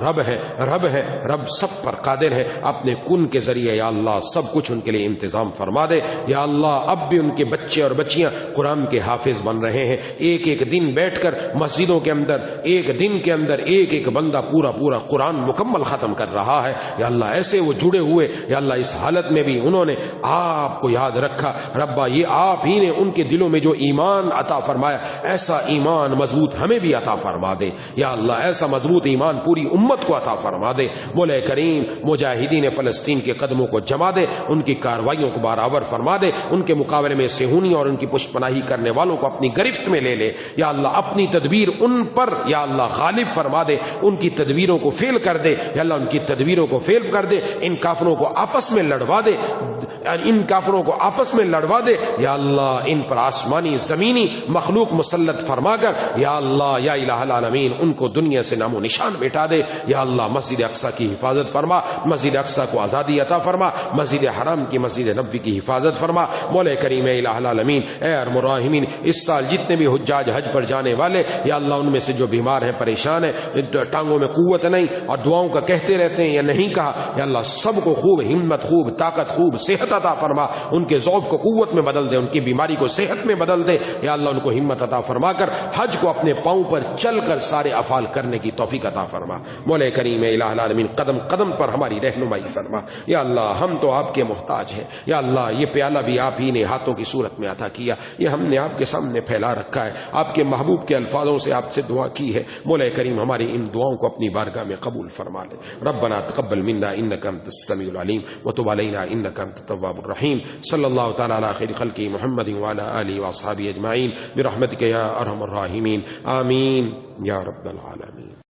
رب سب پر قادر ہے، اپنے کن کے ذریعے یا اللہ سب کچھ ان کے لیے انتظام فرما دے۔ یا اللہ اب بھی ان کے بچے اور بچیاں قرآن کے حافظ بن رہے ہیں، ایک دن بیٹھ کر مسجدوں کے اندر ایک دن کے اندر ایک بندہ پورا قرآن مکمل ختم کر رہا ہے۔ یا اللہ ایسے وہ جڑے ہوئے، یا اللہ اس حالت میں بھی انہوں نے آپ کو یاد رکھا، ربا یہ آپ ہی نے ان کے دلوں میں جو ایمان عطا فرمایا ایسا ایمان مضبوط ہمیں بھی عطا فرما دے۔ یا اللہ ایسا مضبوط ایمان پوری امت کو عطا فرما دے۔ مولا کریم مجاہدین فلسطین کے قدموں کو جما دے، ان کی کارروائیوں کو برابر فرما دے، ان کے مقابلے میں صہیونی اور ان کی پشت پناہی کرنے والوں کو اپنی گرفت میں لے لے۔ یا اللہ اپنی تدبیر ان پر یا اللہ غالب فرما دے، ان کی تدبیروں کو فیل کر دے۔ یا اللہ ان کی تدبیروں کو فیل کر دے، ان کافروں کو آپس میں لڑوا دے، یا اللہ ان پر آسمانی زمینی مخلوق مسلط فرما کر یا اللہ یا الہ العالمین ان کو دنیا سے نام و نشان مٹا دے۔ یا اللہ مسجد اقصی کی حفاظت فرما، مسجد اقصی کو آزادی عطا فرما، مسجد حرام کی، مسجد نبوی کی حفاظت فرما۔ مولا کریم الہ العالمین اے ارحم الراحمین اس سال جتنے بھی حجاج حج پر جانے والے یا اللہ ان میں سے جو بیمار ہیں، پریشان ہیں، ٹانگوں میں قوت نہیں اور دعاؤں کا کہتے رہتے ہیں یا نہیں کہا، یا اللہ سب کو خوب ہمت، خوب طاقت، خوب صحت عطا فرما، ان کے ضعف کو قوت میں بدل دے، ان کی بیماری کو صحت میں بدل دے۔ یا اللہ ان کو ہمت عطا فرما کر حج کو اپنے پاؤں پر چل کر سارے افعال کرنے کی توفیق عطا فرما۔ مولا کریم الہ العالمین قدم قدم پر ہماری رہنمائی فرما۔ یا اللہ ہم تو آپ کے محتاج ہیں، یا اللہ یہ پیالہ بھی آپ ہی نے ہاتھوں کی صورت میں عطا کیا، یہ ہم نے آپ کے سامنے پھیلا رکھا ہے، آپ کے محبوب کے الفاظوں سے آپ سے دعا کی ہے۔ مولا کریم ہماری ان دعاؤں کو اپنی بارگاہ میں قبول فرما لے۔ ربنا تقبل منا انک انت السمیع العلیم وتب علینا انک انت التواب الرحیم۔ صلی اللہ تعالی علی خیر خلق محمد وعلی آلہ واصحابہ اجمعین برحمتک یا ارحم الراحمین، آمین یا رب العالمین۔